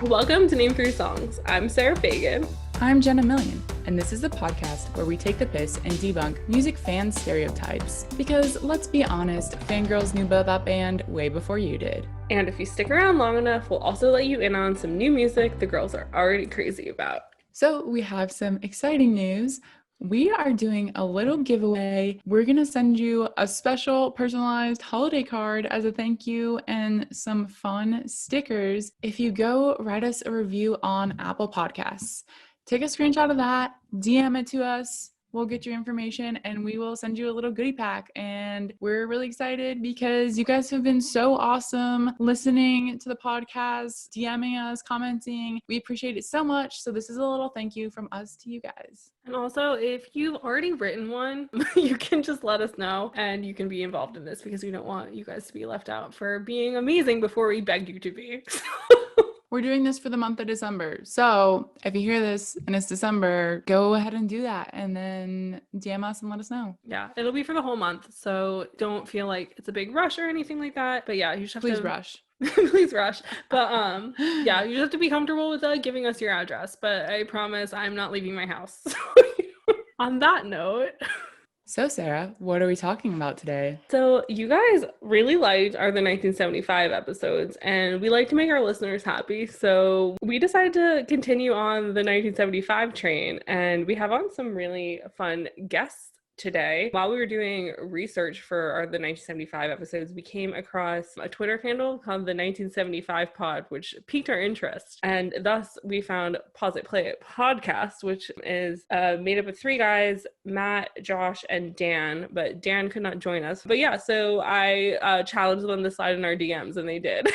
Welcome to Name 3 Songs. I'm Sarah Fagan. I'm Jenna Million, and this is a podcast where we take the piss and debunk music fan stereotypes. Because let's be honest, fangirls knew about that band way before you did. And if you stick around long enough, we'll also let you in on some new music the girls are already crazy about. So we have some exciting news. We are doing a little giveaway. We're going to send you a special personalized holiday card as a thank you and some fun stickers if you go write us a review on Apple Podcasts. Take a screenshot of that, DM it to us. We'll get your information and we will send you a little goodie pack. And we're really excited because you guys have been so awesome listening to the podcast, DMing us, commenting. We appreciate it so much. So this is a little thank you from us to you guys. And also, if you've already written one, you can just let us know and you can be involved in this because we don't want you guys to be left out for being amazing before we begged you to be. We're doing this for the month of December. So if you hear this and it's December, go ahead and do that and then DM us and let us know. Yeah, it'll be for the whole month. So don't feel like it's a big rush or anything like that. But yeah, you just have Please rush. Please rush. But yeah, you just have to be comfortable with giving us your address. But I promise I'm not leaving my house. On that note. So Sarah, what are we talking about today? So you guys really liked the 1975 episodes and we like to make our listeners happy. So we decided to continue on the 1975 train and we have on some really fun guests today. While we were doing research for the 1975 episodes, we came across a Twitter handle called the 1975 Pod, which piqued our interest. And thus we found Pause It, Play It podcast, which is made up of three guys, Matt, Josh, and Dan, but Dan could not join us. But yeah, so I challenged them to slide in our DMs and they did.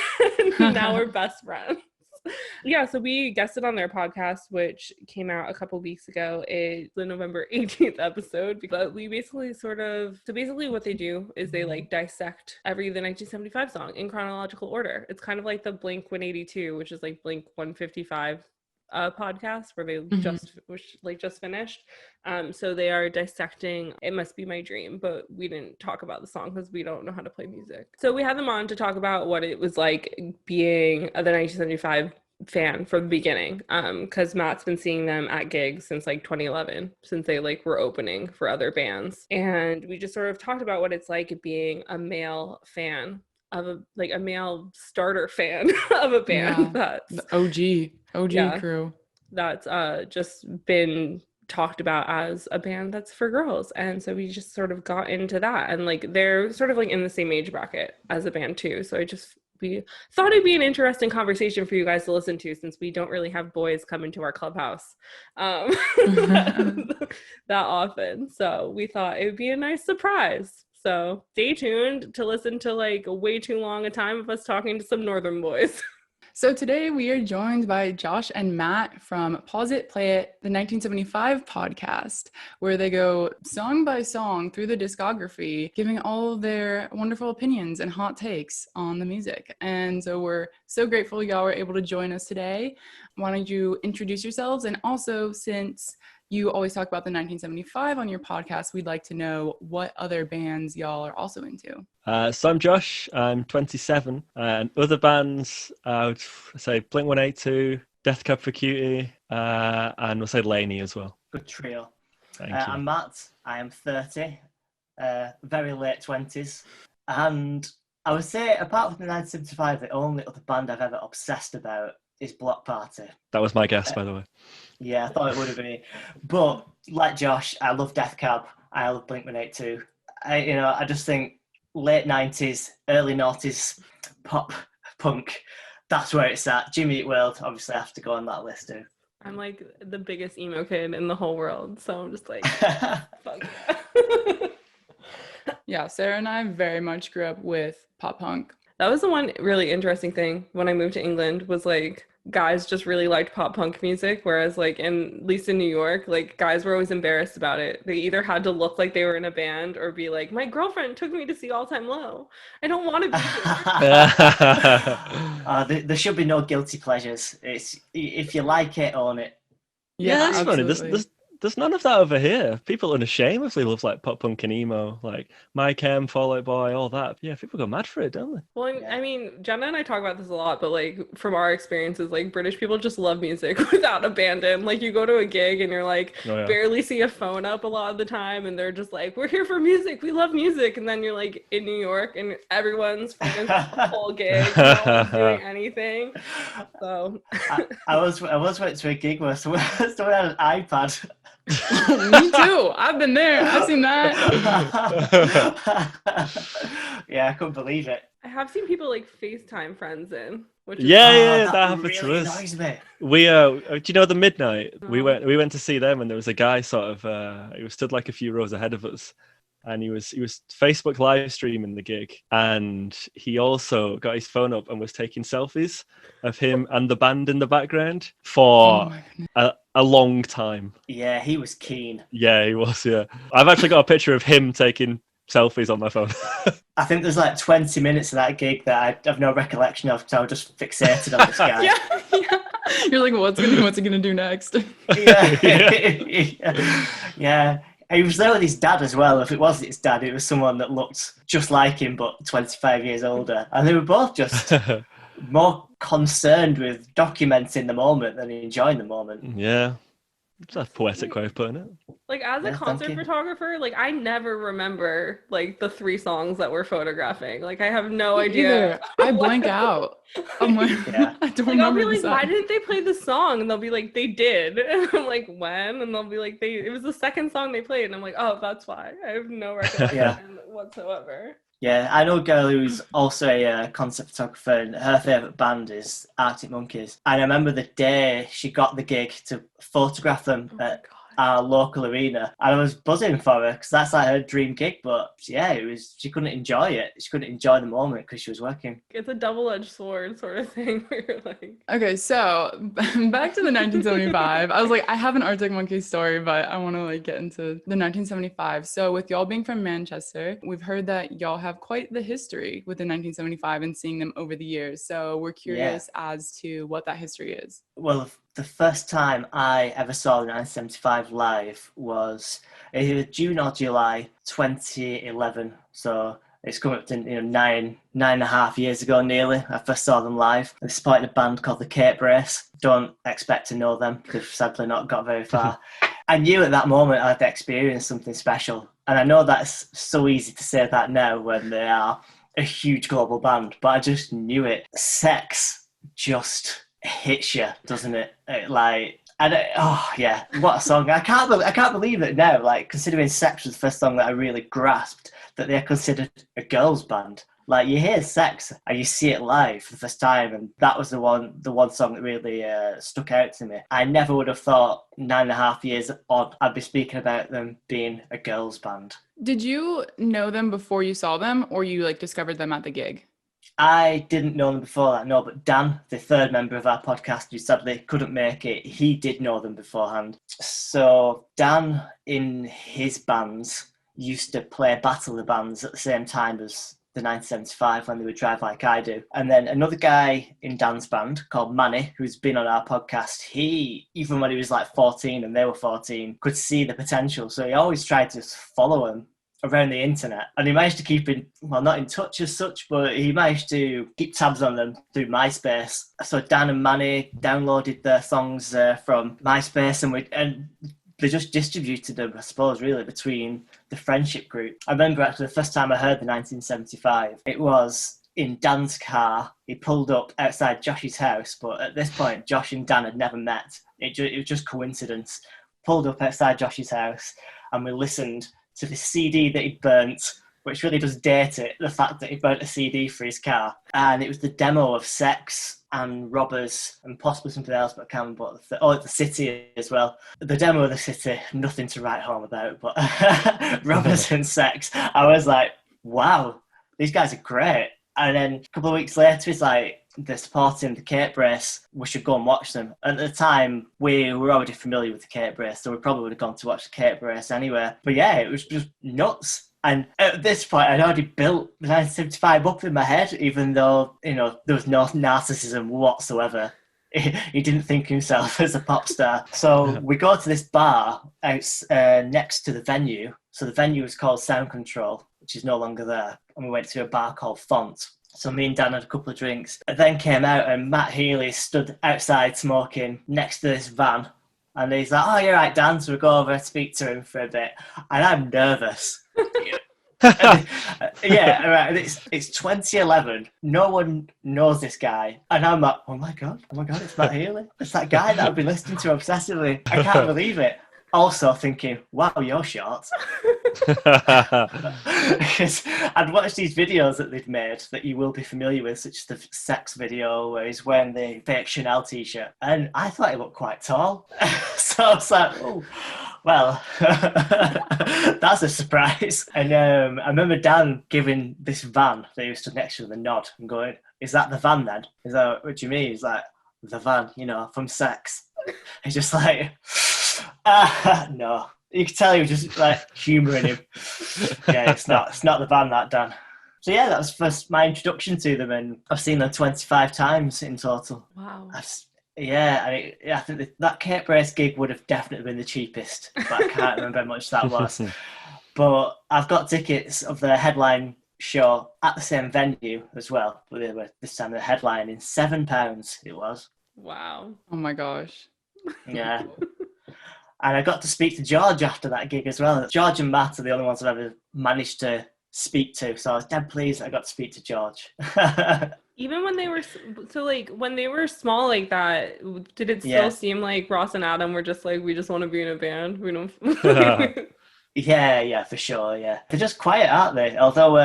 And now we're best friends. Yeah, so we guested on their podcast, which came out a couple weeks ago. It's the November 18th episode. But we basically basically what they do is they like dissect the 1975 song in chronological order. It's kind of like the Blink 182, which is like Blink 155 podcast where they just finished. So they are dissecting It Must Be My Dream, but we didn't talk about the song because we don't know how to play music. So we had them on to talk about what it was like being the 1975 fan from the beginning, because Matt's been seeing them at gigs since like 2011, since they like were opening for other bands, and we just sort of talked about what it's like being a male fan of a male starter fan of a band. That's the OG crew that's just been talked about as a band that's for girls. And so we just sort of got into that, and like they're sort of like in the same age bracket as a band too, so we thought it'd be an interesting conversation for you guys to listen to since we don't really have boys come into our clubhouse that often. So we thought it would be a nice surprise. So stay tuned to listen to like way too long a time of us talking to some northern boys. So today we are joined by Josh and Matt from Pause It, Play It, the 1975 podcast, where they go song by song through the discography, giving all of their wonderful opinions and hot takes on the music. And so we're so grateful y'all were able to join us today. Why don't you introduce yourselves? And also, since you always talk about the 1975 on your podcast, we'd like to know what other bands y'all are also into. So I'm Josh, I'm 27, and other bands, I would say Blink-182, Death Cab for Cutie, and we'll say Laney as well. Good trio. Thank you. I'm Matt, I am 30, very late 20s, and I would say apart from the 1975, the only other band I've ever obsessed about is Block Party. That was my guess, by the way. Yeah, I thought it would have been. But like Josh, I love Death Cab, I love Blink-182. I just think late 90s, early noughties pop punk, that's where it's at. Jimmy Eat World, obviously, I have to go on that list too. I'm like the biggest emo kid in the whole world, so I'm just like, fuck yeah. Yeah, Sarah and I very much grew up with pop punk. That was the one really interesting thing when I moved to England, was like guys just really liked pop punk music, whereas like at least in New York, like guys were always embarrassed about it. They either had to look like they were in a band or be like, my girlfriend took me to see All Time Low. I don't want to be here. There should be no guilty pleasures. It's if you like it, own it. Yeah, that's funny. there's none of that over here. People unashamedly love like pop punk and emo, like My Chem, Fall Out Boy, all that. Yeah, people go mad for it, don't they? Well, Yeah. I mean, Jenna and I talk about this a lot, but like from our experiences, like British people just love music without abandon. Like you go to a gig and you're like Oh, yeah. barely see a phone up a lot of the time, and they're just like, "We're here for music. We love music." And then you're like in New York, and everyone's freaking the whole gig, no one's doing anything. So I was went to a gig where someone had an iPad. Me too. I've been there. I've seen that. Yeah, I couldn't believe it. I have seen people like FaceTime friends in, which is Yeah, Oh, that happened to really us. annoys me. We do you know the Midnight? We No. went to see them, and there was a guy sort of he was stood like a few rows ahead of us, and he was Facebook live streaming the gig, and he also got his phone up and was taking selfies of him and the band in the background Oh for my goodness. a long time. Yeah, he was keen. Yeah, he was. Yeah, I've actually got a picture of him taking selfies on my phone. I think there's like 20 minutes of that gig that I have no recollection of because I was just fixated on this guy. Yeah. You're like, what's he gonna do next? Yeah. Yeah. He was there with his dad as well. If it wasn't his dad, it was someone that looked just like him but 25 years older. And they were both just more concerned with documenting the moment than enjoying the moment. Yeah, it's a poetic way of putting it. like as a Yeah, thank concert you. photographer, like I never remember like the 3 songs that we're photographing. Like I have no idea. Either. I blank out. I'm like, Yeah. I don't Like I'll remember be the like, why song. didn't they play the song? And they'll be like, they did. And I'm like, when? And they'll be like, it was the second song they played. And I'm like, oh, that's why. I have no recollection whatsoever. Yeah, I know a girl who's also a concert photographer, and her favourite band is Arctic Monkeys. And I remember the day she got the gig to photograph them Oh my at God. our local arena, and I was buzzing for her because that's like her dream gig. But yeah, she couldn't enjoy it. She couldn't enjoy the moment because she was working. It's a double-edged sword sort of thing where you're like, Okay, so back to the 1975. I was like, I have an Arctic Monkeys story, but I want to like get into the 1975. So with y'all being from Manchester, we've heard that y'all have quite the history with the 1975 and seeing them over the years. So we're curious as to what that history is. Well, the first time I ever saw the 1975 live was either June or July 2011. So it's coming up to nine and a half years ago nearly. I first saw them live. They supported a band called the Cape Brace. Don't expect to know them. They've sadly not got very far. I knew at that moment I'd experienced something special. And I know that's so easy to say that now when they are a huge global band, but I just knew it. Sex just hits you, doesn't it? Oh yeah, what a song! I can't believe it now. Like considering Sex was the first song that I really grasped that they're considered a girls' band. Like you hear Sex and you see it live for the first time, and that was the one song that really stuck out to me. I never would have thought 9.5 years on I'd be speaking about them being a girls' band. Did you know them before you saw them, or you like discovered them at the gig? I didn't know them before that, no, but Dan, the third member of our podcast who sadly couldn't make it, he did know them beforehand. So Dan, in his bands, used to play Battle of the Bands at the same time as the 1975 when they would Drive Like I Do. And then another guy in Dan's band called Manny, who's been on our podcast, he, even when he was like 14 and they were 14, could see the potential. So he always tried to follow them around the internet, and he managed to keep not in touch as such, but he managed to keep tabs on them through MySpace. So Dan and Manny downloaded their songs from MySpace, and they just distributed them, I suppose, really between the friendship group. I remember actually the first time I heard the 1975, it was in Dan's car. He pulled up outside Josh's house, but at this point, Josh and Dan had never met. It was just coincidence. Pulled up outside Josh's house, and we listened to the CD that he burnt, which really does date it, the fact that he burnt a CD for his car. And it was the demo of Sex and Robbers and possibly something else, but I can't remember what the City as well. The demo of the City, nothing to write home about, but Robbers and Sex, I was like, wow, these guys are great. And then a couple of weeks later, it's like, they're supporting the Cape Brace, we should go and watch them. At the time, we were already familiar with the Cape Brace, so we probably would have gone to watch the Cape Brace anyway. But yeah, it was just nuts. And at this point, I'd already built the 1975 up in my head, even though, there was no narcissism whatsoever. he didn't think himself as a pop star. So we go to this bar out next to the venue. So the venue was called Sound Control, which is no longer there. And we went to a bar called Font. So me and Dan had a couple of drinks. I then came out and Matt Healy stood outside smoking next to this van. And he's like, oh, you're right, Dan. So we go over and speak to him for a bit. And I'm nervous. Yeah, right. It's 2011. No one knows this guy, and I'm like, oh my god, it's Matt Healy. It's that guy that I've been listening to obsessively. I can't believe it. Also thinking, wow, you're short. Because I'd watched these videos that they'd made that you will be familiar with, such as the sex video where he's wearing the fake Chanel t-shirt, and I thought he looked quite tall. So I was like, oh. Well, that's a surprise. And I remember Dan giving this van that he was stood next to the nod and going, is that the van then? Is that what do you mean? He's like, the van, from sex. He's just like, no. You could tell he was just like humouring him. Yeah, it's not the van, that, Dan. So yeah, that was first my introduction to them, and I've seen them 25 times in total. Wow. I think that Kate Brace gig would have definitely been the cheapest, but I can't remember how much that was. But I've got tickets of the headline show at the same venue as well. But they were this time the headline in £7 it was. Wow. Oh my gosh. Yeah. And I got to speak to George after that gig as well. George and Matt are the only ones I've ever managed to speak to, so I was dead pleased I got to speak to George. Even when they were when they were small like that, did it still seem like Ross and Adam were just like, we just want to be in a band, we don't Yeah, for sure, yeah. They're just quiet, aren't they? Although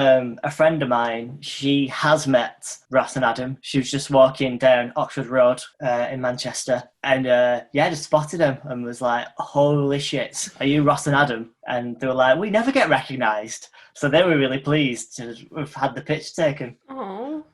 a friend of mine, she has met Ross and Adam. She was just walking down Oxford Road in Manchester, and just spotted them and was like, holy shit, are you Ross and Adam? And they were like, we never get recognised. So they were really pleased to have had the pitch taken. Oh,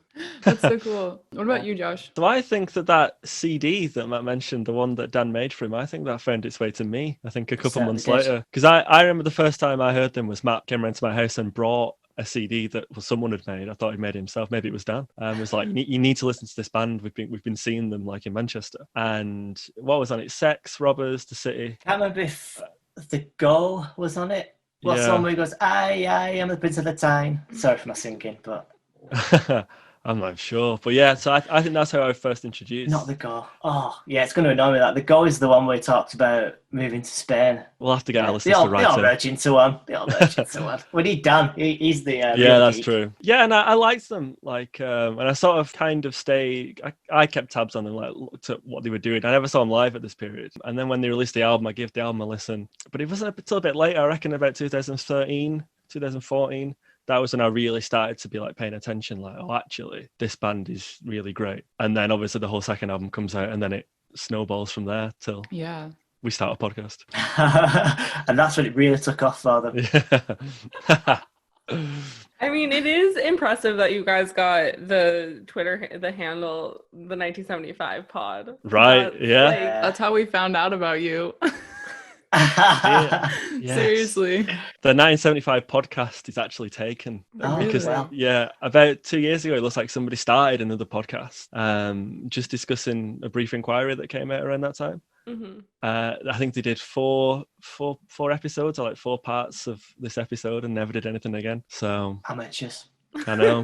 that's so cool. What about you, Josh? So I think that CD that Matt mentioned, the one that Dan made for him, I think that found its way to me, I think a couple months later. Because I remember the first time I heard them was Matt came around to my house and brought a CD that someone had made. I thought he'd made it himself. Maybe it was Dan. It was like, you need to listen to this band. We've been seeing them like in Manchester. And what was on it? Sex, Robbers, The City. I can't remember if The Go was on it. What song where he goes, I am the Prince of the Tyne. Sorry for my singing, but... I'm not sure. But yeah, so I think that's how I was first introduced. Not The Go. Oh, yeah, it's going to annoy me that. The Go is the one where he talked about moving to Spain. We'll have to get our listeners to write it. They all merge into one. We need Dan. He's the yeah, that's geek. True. Yeah, and I liked them. Like, and I sort of kind of I kept tabs on them, like looked at what they were doing. I never saw them live at this period. And then when they released the album, I gave the album a listen. But it wasn't until a bit later, I reckon about 2013, 2014. That was when I really started to be like paying attention, like, oh, actually, this band is really great. And then obviously the whole second album comes out and then it snowballs from there till we start a podcast. And that's when it really took off for them. Yeah. I mean, it is impressive that you guys got the handle, the 1975 pod. Right, that's how we found out about you. Yes. Seriously, the 1975 podcast is actually taken because about 2 years ago it looks like somebody started another podcast just discussing a brief inquiry that came out around that time. I think they did four episodes or like 4 parts of this episode and never did anything again. So amateurs. I know.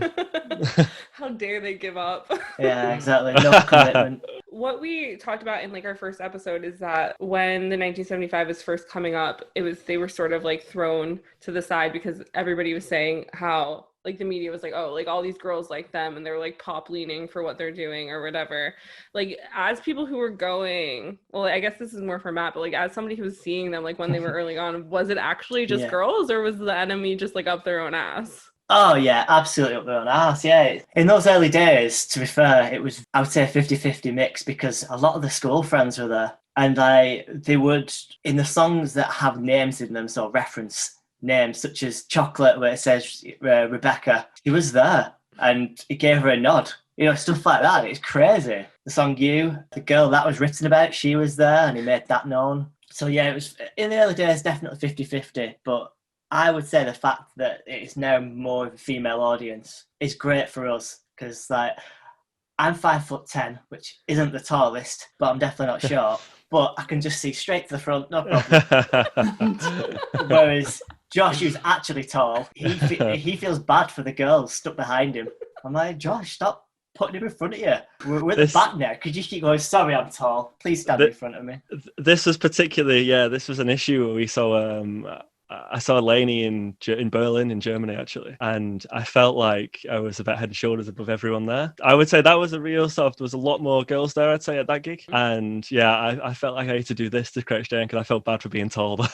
How dare they give up? Yeah, exactly. No commitment. What we talked about in like our first episode is that when the 1975 was first coming up, they were sort of like thrown to the side because everybody was saying how like the media was like, oh, like all these girls like them and they're like pop leaning for what they're doing or whatever. Like as people who were going, well, I guess this is more for Matt, but like as somebody who was seeing them like when they were early on, was it actually just girls or was the enemy just like up their own ass? Oh, yeah, absolutely up their own arse, yeah. In those early days, to be fair, it was, I would say, a 50-50 mix because a lot of the school friends were there. And they would, in the songs that have names in them, so reference names, such as Chocolate, where it says Rebecca, he was there and he gave her a nod. Stuff like that. It's crazy. The song You, the girl that was written about, she was there and he made that known. So, yeah, it was, in the early days, definitely 50-50, but I would say the fact that it's now more of a female audience is great for us because, like, I'm 5'10", which isn't the tallest, but I'm definitely not short. But I can just see straight to the front, no problem. Whereas Josh, who's actually tall, he feels bad for the girls stuck behind him. I'm like, Josh, stop putting him in front of you. We're at the back now. Could you keep going, sorry, I'm tall. Please stand in front of me. This was particularly, this was an issue where we saw, I saw Lainey in Berlin, in Germany, actually. And I felt like I was about head and shoulders above everyone there. I would say that was a real there was a lot more girls there, I'd say, at that gig. And I felt like I had to do this to Crouch Down because I felt bad for being tall.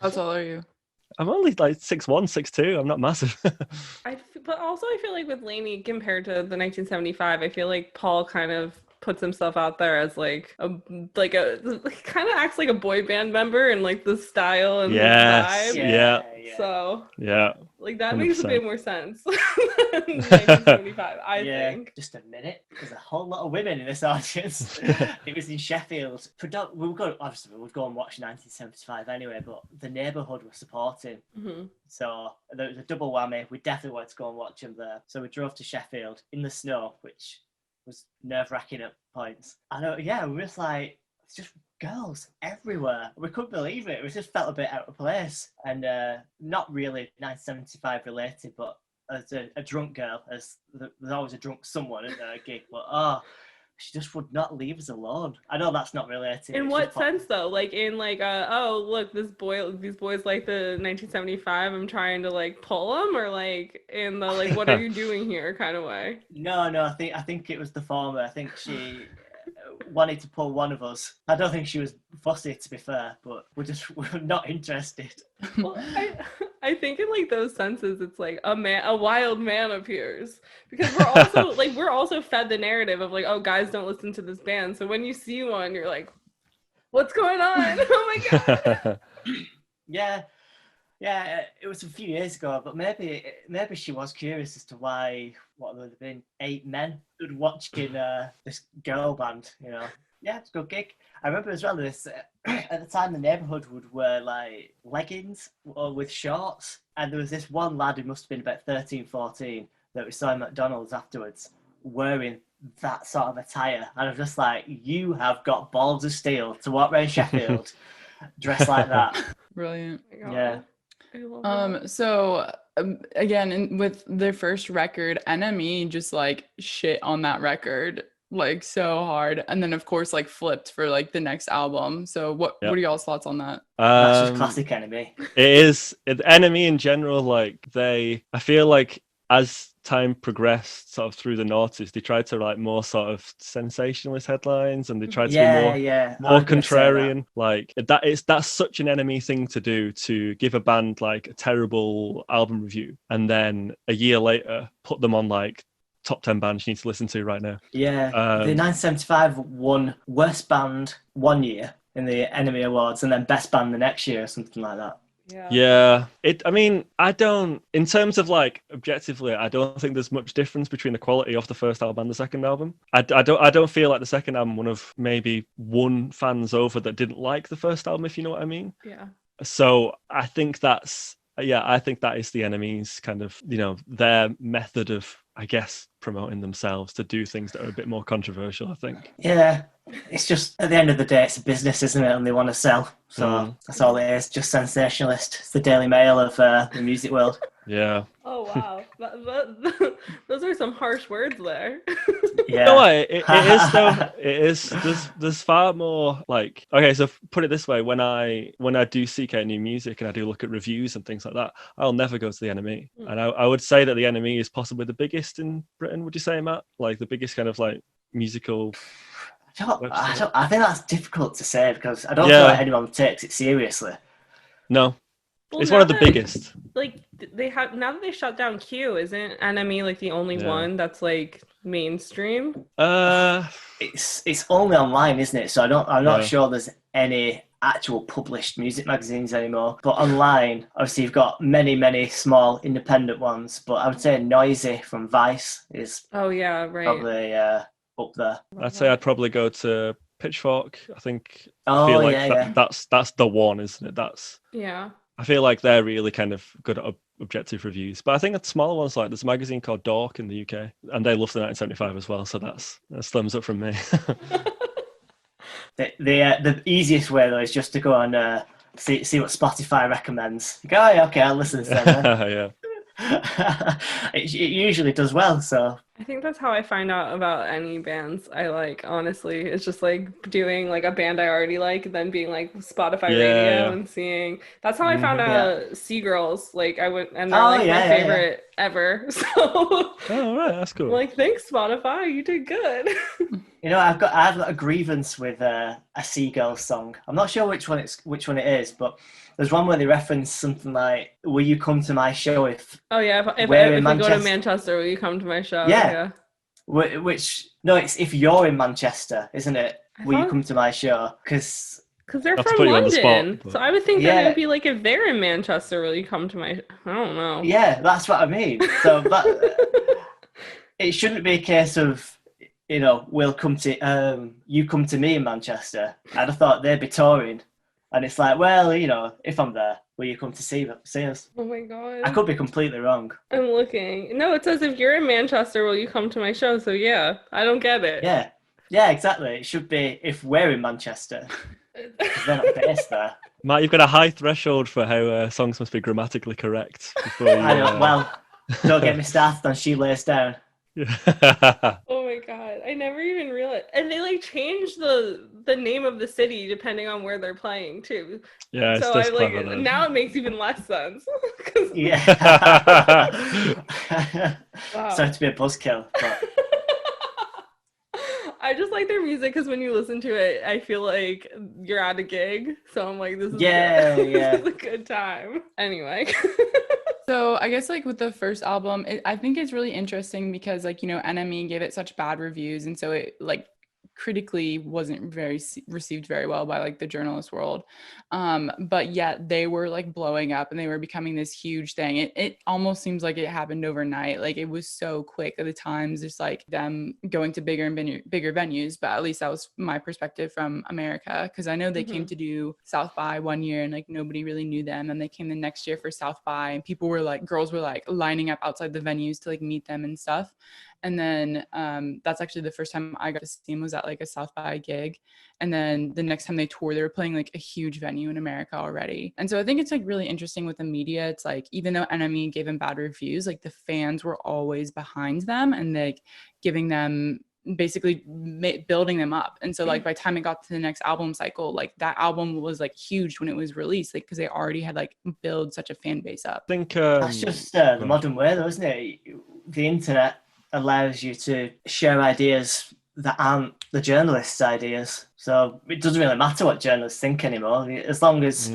How tall are you? I'm only like 6'1", 6'2". I'm not massive. But also I feel like with Lainey compared to the 1975, I feel like Paul kind of puts himself out there as like kind of acts like a boy band member and like the style and the vibe. Yeah. So like that 100%. Makes a bit more sense than 1975, I think. Just a minute. There's a whole lot of women in this audience. It was in Sheffield. We would go and watch 1975 anyway, but the neighbourhood was supporting. Mm-hmm. So there was a double whammy. We definitely wanted to go and watch them there. So we drove to Sheffield in the snow, which was nerve-wracking at points. We were just like, it's just girls everywhere. We couldn't believe it. We just felt a bit out of place. And not really 1975 related, but as a drunk girl, as there's always a drunk someone at a gig, but she just would not leave us alone. I know that's not related. In what sense, though? Like in like, look, these boys like the 1975. I'm trying to like pull them, or like in the like, what are you doing here kind of way? No. I think it was the former. I think she wanted to pull one of us. I don't think she was fussy, to be fair, but we're not interested. Well, I think in like those senses, it's like a wild man appears, because we're also fed the narrative of like, oh, guys don't listen to this band. So when you see one, you're like, what's going on? Oh my God. Yeah, it was a few years ago, but maybe she was curious as to why, what would have been 8 men stood watching this girl band, you know. Yeah, it's a good gig. I remember as well this at the time the neighbourhood would wear like leggings or with shorts, and there was this one lad who must have been about 13, 14 that we saw in McDonald's afterwards wearing that sort of attire, and I'm just like, you have got balls of steel to walk around Sheffield dressed like that. Brilliant. Yeah. So again, with their first record, NME just like shit on that record like so hard, and then of course like flipped for like the next album. So what are y'all's thoughts on that? That's just classic NME. It is. NME in general, like I feel like as time progressed sort of through the noughties, they tried to write more sort of sensationalist headlines, and they tried to be more contrarian. Like that's such an NME thing to do, to give a band like a terrible album review and then a year later put them on like top 10 bands you need to listen to right now. Yeah. The 1975 won worst band one year in the NME Awards, and then best band the next year or something like that. Yeah. I don't, in terms of like objectively, I don't think there's much difference between the quality of the first album and the second album. I don't feel like the second album would have maybe won fans over that didn't like the first album, if you know what I mean. Yeah. So I think that is the NME's kind of, you know, their method of, I guess, promoting themselves to do things that are a bit more controversial, I think. Yeah. It's just, at the end of the day, it's a business, isn't it? And they want to sell. So that's all it is, just sensationalist. It's the Daily Mail of the music world. Yeah. Oh, wow. Those are some harsh words there. Yeah. No, it is, though. It is. There's far more, like, okay, so put it this way. When I do seek out new music and I do look at reviews and things like that, I'll never go to the NME. And I would say that the NME is possibly the biggest in Britain, would you say, Matt? Like the biggest kind of like musical... I think that's difficult to say, because I don't feel like anyone takes it seriously. No. Well, it's one of the biggest. Like they have, now that they shut down Q, isn't NME like the only one that's like mainstream? It's only online, isn't it? So I'm not sure there's any actual published music magazines anymore. But online, obviously, you've got many small independent ones. But I would say Noisy from Vice is probably up there. I'd say I'd probably go to Pitchfork. I think. I feel like that's the one, isn't it? I feel like they're really kind of good at objective reviews. But I think the smaller ones, like there's a magazine called Dork in the UK, and they love the 1975 as well. So that's thumbs up from me. The easiest way though is just to go on see what Spotify recommends. You go, oh, yeah, okay, I'll listen to them then. Yeah. It usually does well, so I think that's how I find out about any bands I like, honestly. It's just like doing like a band I already like, and then being like Spotify radio and seeing. That's how I found out Seagirls. Like I went, and they're my favorite ever. So oh right, that's cool. Like, thanks Spotify, you did good. You know, I've got a grievance with a Seagulls song. I'm not sure which one it is, but there's one where they reference something like, "Will you come to my show if?" Oh yeah, if we go to Manchester, will you come to my show? Yeah. Which no, it's if you're in Manchester, isn't it? Will you come to my show? Because they're from London, spot, so I would think that it would be like if they're in Manchester, will you come to my? I don't know. Yeah, that's what I mean. So it shouldn't be a case of, you know, we'll come to you come to me in Manchester. I'd have thought they'd be touring, and it's like, well, you know, if I'm there, will you come to see us? Oh my god, I could be completely wrong. I'm looking. No, it says if you're in Manchester, will you come to my show? So yeah, I don't get it. Yeah, exactly. It should be if we're in Manchester. They're not based there. Matt, you've got a high threshold for how songs must be grammatically correct. Before you, I know. Well, don't get me started on She Lays Down. Oh my god, I never even realized. And they like change the name of the city depending on where they're playing too. Yeah, it's so just I like clever, now it makes even less sense. Yeah. Wow. Sorry to be a buzzkill, but I just like their music because when you listen to it, I feel like you're at a gig. So I'm like, this is good. This is a good time. Anyway. So I guess like with the first album, I think it's really interesting because like, you know, NME gave it such bad reviews. And so it like critically wasn't received very well by like the journalist world. But yet they were like blowing up and they were becoming this huge thing. It almost seems like it happened overnight. Like it was so quick at the times, just like them going to bigger and bigger venues. But at least that was my perspective from America. Because I know they came to do South by one year and like nobody really knew them. And they came the next year for South by and girls were like lining up outside the venues to like meet them and stuff. And then that's actually the first time I got to see them was at like a South by gig. And then the next time they toured, they were playing like a huge venue in America already. And so I think it's like really interesting with the media. It's like, even though NME gave them bad reviews, like the fans were always behind them and like giving them basically building them up. And so like by the time it got to the next album cycle, like that album was like huge when it was released, like because they already had like built such a fan base up. I think that's just the modern way though, isn't it? The internet allows you to share ideas that aren't the journalists' ideas. So it doesn't really matter what journalists think anymore. As long as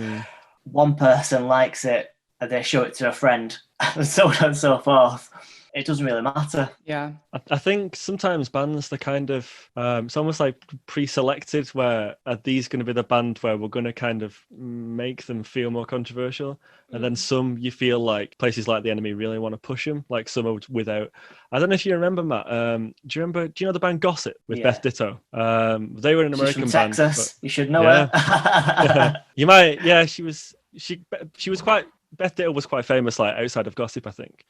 one person likes it and they show it to a friend and so on and so forth, it doesn't really matter. Yeah. I think sometimes bands, they're kind of, it's almost like pre-selected where are these going to be the band where we're going to kind of make them feel more controversial. And then some you feel like places like the NME really want to push them, like some are without. I don't know if you remember, Matt. Do you know the band Gossip with Beth Ditto? They were an American band. Texas. You should know her. You might, she was quite, Beth Ditto was quite famous like outside of Gossip, I think.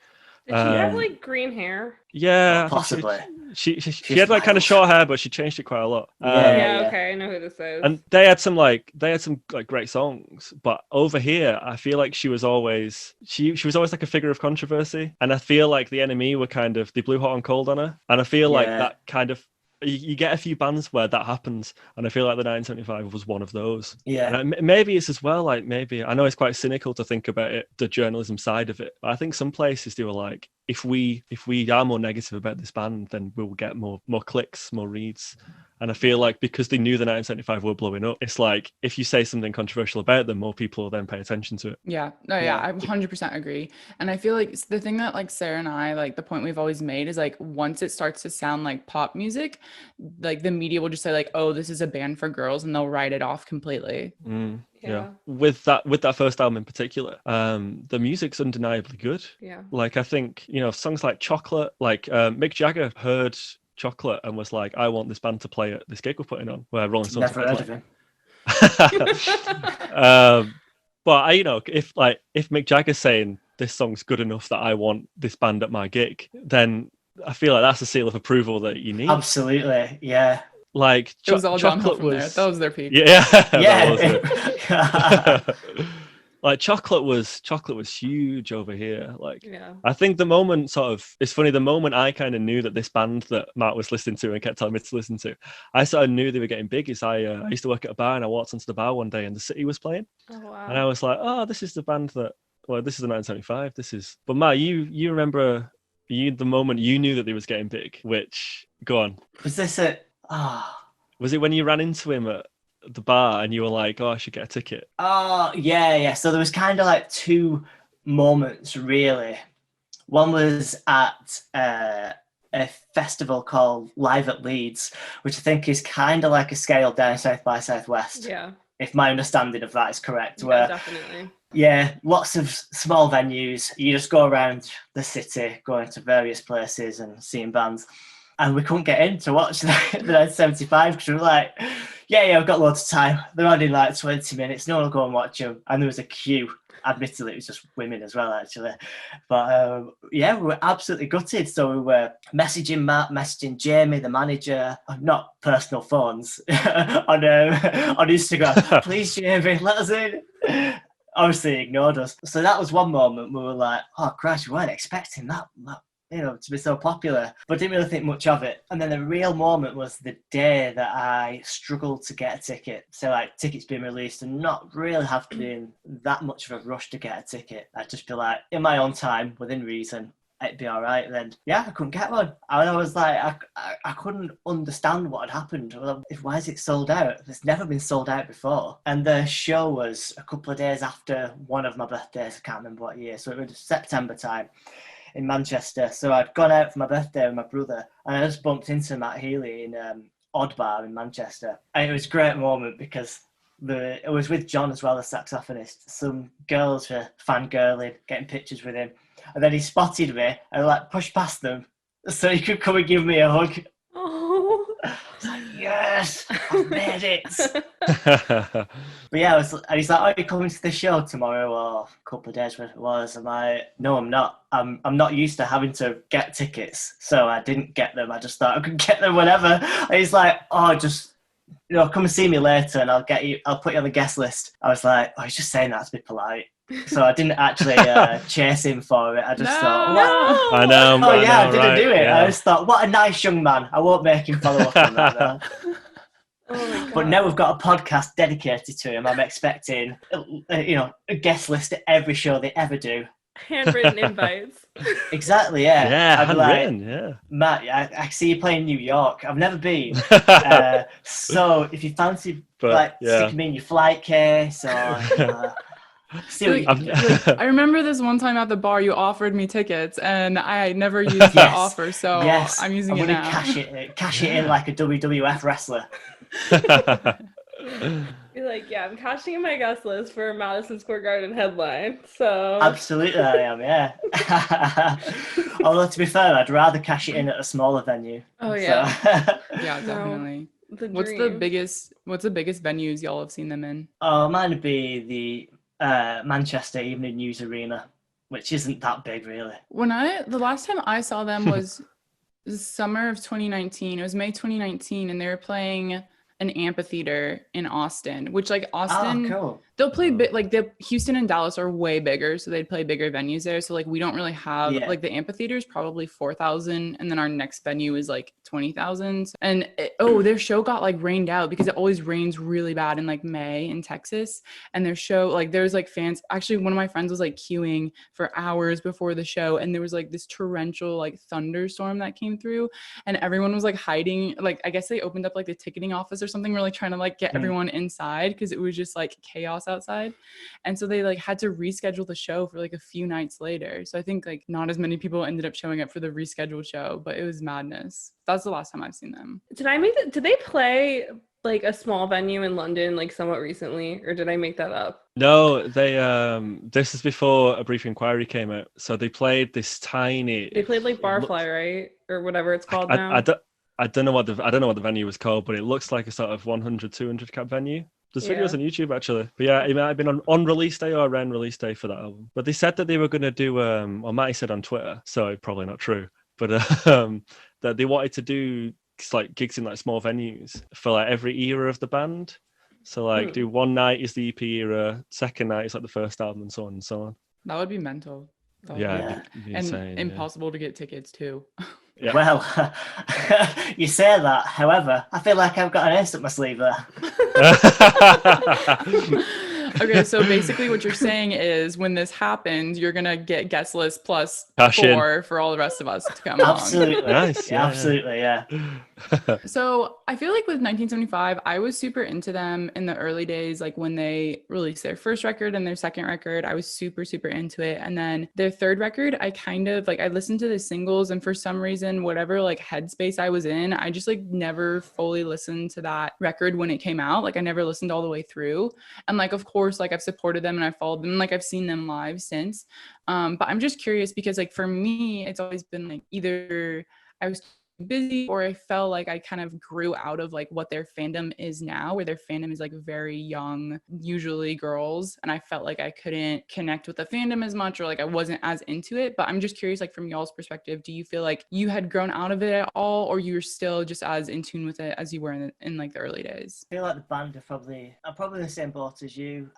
Did she have like green hair? Yeah, possibly. She had like kind of short hair, but she changed it quite a lot. Okay, I know who this is. And they had some great songs, but over here, I feel like she was always like a figure of controversy, and I feel like the NME were kind of they blew hot and cold on her, and I feel like that kind of. You get a few bands where that happens, and I feel like the 1975 was one of those. Yeah, and maybe it's as well. Like maybe I know it's quite cynical to think about it, the journalism side of it, but I think some places they were like, if we are more negative about this band, then we'll get more clicks, more reads. And I feel like because they knew the 1975 were blowing up, it's like if you say something controversial about them, more people will then pay attention to it. Yeah. No, yeah, I 100% agree. And I feel like the thing that like Sarah and I, like the point we've always made is like once it starts to sound like pop music, like the media will just say like, oh, this is a band for girls, and they'll write it off completely. Yeah. With that first album in particular, the music's undeniably good. Yeah. Like I think, you know, songs like Chocolate, like Mick Jagger heard Chocolate and was like, I want this band to play at this gig we're putting on where Rolling Stones. Never heard of him. But if Mick Jagger's saying this song's good enough that I want this band at my gig, then I feel like that's a seal of approval that you need. Absolutely, yeah. Like It was all downhill chocolate from there. That was their peak. Yeah, Yeah. that was it. Like chocolate was huge over here. Like, Yeah. I think the moment it's funny, the moment I kind of knew that this band that Matt was listening to and kept telling me to listen to, I sort of knew they were getting big. Is I used to work at a bar and I walked into the bar one day and The City was playing. Oh wow. And I was like, oh, this is the band this is the 1975. But Matt, you remember the moment you knew that they was getting big, which, go on. Was this Was it when you ran into him at the bar and you were like, oh, I should get a ticket? Oh, yeah. So there was kind of like two moments, really. One was at a festival called Live at Leeds, which I think is kind of like a scaled down South by Southwest. Yeah. If my understanding of that is correct. Yeah, where, definitely. yeah, lots of small venues. You just go around the city, going to various places and seeing bands. And we couldn't get in to watch the 1975 because we were like, yeah, I've got loads of time. They're on in like 20 minutes. No one will go and watch them. And there was a queue. Admittedly, it was just women as well, actually. But yeah, we were absolutely gutted. So we were messaging Matt, messaging Jamie, the manager, not personal phones, on Instagram. Please, Jamie, let us in. Obviously ignored us. So that was one moment we were like, oh, Christ, we weren't expecting that to be so popular, but didn't really think much of it. And then the real moment was the day that I struggled to get a ticket. So like tickets being released and not really have to be in that much of a rush to get a ticket. I'd just be like, in my own time, within reason, it'd be all right. Then yeah, I couldn't get one. And I was like, I couldn't understand what had happened. Why is it sold out? It's never been sold out before. And the show was a couple of days after one of my birthdays. I can't remember what year. So it was September time in Manchester. So I'd gone out for my birthday with my brother and I just bumped into Matt Healy in Odd Bar in Manchester. And it was a great moment because it was with John as well, the saxophonist. Some girls were fangirling, getting pictures with him. And then he spotted me and like pushed past them so he could come and give me a hug. Oh. I was like, yes, I've made it. But yeah, and he's like, "Are you coming to the show tomorrow or a couple of days?" When it was, I'm like, "No, I'm not. I'm not used to having to get tickets, so I didn't get them. I just thought I could get them whenever." And he's like, "Oh, just come and see me later, and I'll put you on the guest list." I was like, "Oh, he's just saying that to be polite." So I didn't actually chase him for it. I just thought, No. I know. "Oh yeah, I didn't right, do it." yeah. I just thought, "What a nice young man. I won't make him follow up on that." Though. Oh my God. But now we've got a podcast dedicated to him. I'm expecting, a guest list at every show they ever do. Handwritten invites. Exactly, yeah. Yeah, I'd be handwritten, like, yeah. Matt, I see you playing New York. I've never been. So if you fancy sticking me in your flight case or see what you can do. I remember this one time at the bar you offered me tickets and I never used that offer, so I'm using it now. Cash it in like a WWF wrestler. You're like, yeah, I'm cashing in my guest list for Madison Square Garden headline. So Absolutely, I am. Yeah. Although to be fair, I'd rather cash it in at a smaller venue. Oh yeah. So. Yeah, definitely. What's the dream. biggest venues y'all have seen them in? Oh, mine would be the Manchester Evening News Arena, which isn't that big really. The last time I saw them was the summer of 2019. It was May 2019, and they were playing an amphitheater in Austin, which like Austin, cool. they'll play Houston and Dallas are way bigger, so they'd play bigger venues there. So like we don't really have like the amphitheater is probably 4,000, and then our next venue is like 20,000. And their show got like rained out because it always rains really bad in like May in Texas. And their show, like there's like fans. Actually, one of my friends was like queuing for hours before the show, and there was like this torrential like thunderstorm that came through, and everyone was like hiding. Like I guess they opened up like the ticketing office or something, really trying to like get everyone inside because it was just like chaos outside. And so they like had to reschedule the show for like a few nights later. So I think like not as many people ended up showing up for the rescheduled show, but it was madness. That's the last time I've seen them. Did they play like a small venue in London like somewhat recently, or did I make that up? No, they this is before A Brief Inquiry came out. So they played this tiny. They played like Barfly, right? Or whatever it's called now. I don't know what the venue was called, but it looks like a sort of 100, 200 cap venue. There's videos on YouTube actually. But yeah, it might have been on release day or around release day for that album. But they said that they were going to do, or Matty said on Twitter, so probably not true, but that they wanted to do like gigs in like small venues for like every era of the band. So like do one night is the EP era, second night is like the first album, and so on and so on. That would be mental. It'd be And insane, impossible to get tickets too. Yeah. Well, you say that. However, I feel like I've got an ace up my sleeve there. Okay, so basically what you're saying is when this happens, you're going to get guest list plus Cash 4 for all the rest of us to come Absolutely. along. Nice. Yeah, absolutely, yeah. So I feel like with 1975, I was super into them in the early days, like when they released their first record and their second record, I was super, super into it. And then their third record, I kind of like, I listened to the singles and for some reason, whatever like headspace I was in, I just like never fully listened to that record when it came out. Like I never listened all the way through. And like, of course, like I've supported them and I've followed them, like I've seen them live since. But I'm just curious because like for me, it's always been like either I was busy or I felt like I kind of grew out of like what their fandom is now, where their fandom is like very young, usually girls, and I felt like I couldn't connect with the fandom as much or like I wasn't as into it. But I'm just curious, like from y'all's perspective, do you feel like you had grown out of it at all, or you were still just as in tune with it as you were in like the early days? I feel like the band are probably in the same boat as you.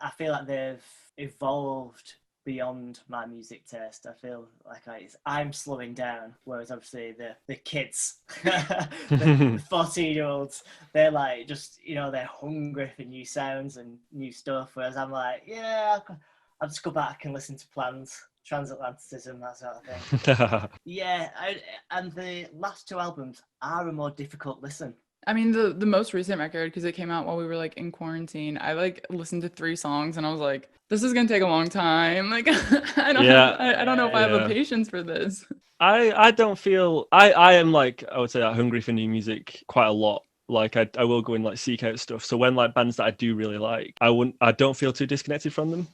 I feel like they've evolved beyond my music taste. I feel like I'm slowing down, whereas obviously the kids, the 14-year-olds, they're like just, they're hungry for new sounds and new stuff, whereas I'm like, yeah, I'll just go back and listen to Plans, Transatlanticism, that sort of thing. Yeah, and the last 2 albums are a more difficult listen. I mean, the most recent record, because it came out while we were like in quarantine, I like listened to 3 songs and I was like, this is gonna take a long time. Like I don't know if I have the patience for this. I don't feel I am like I would say hungry for new music quite a lot. Like I will go and like seek out stuff. So when like bands that I do really like, I don't feel too disconnected from them.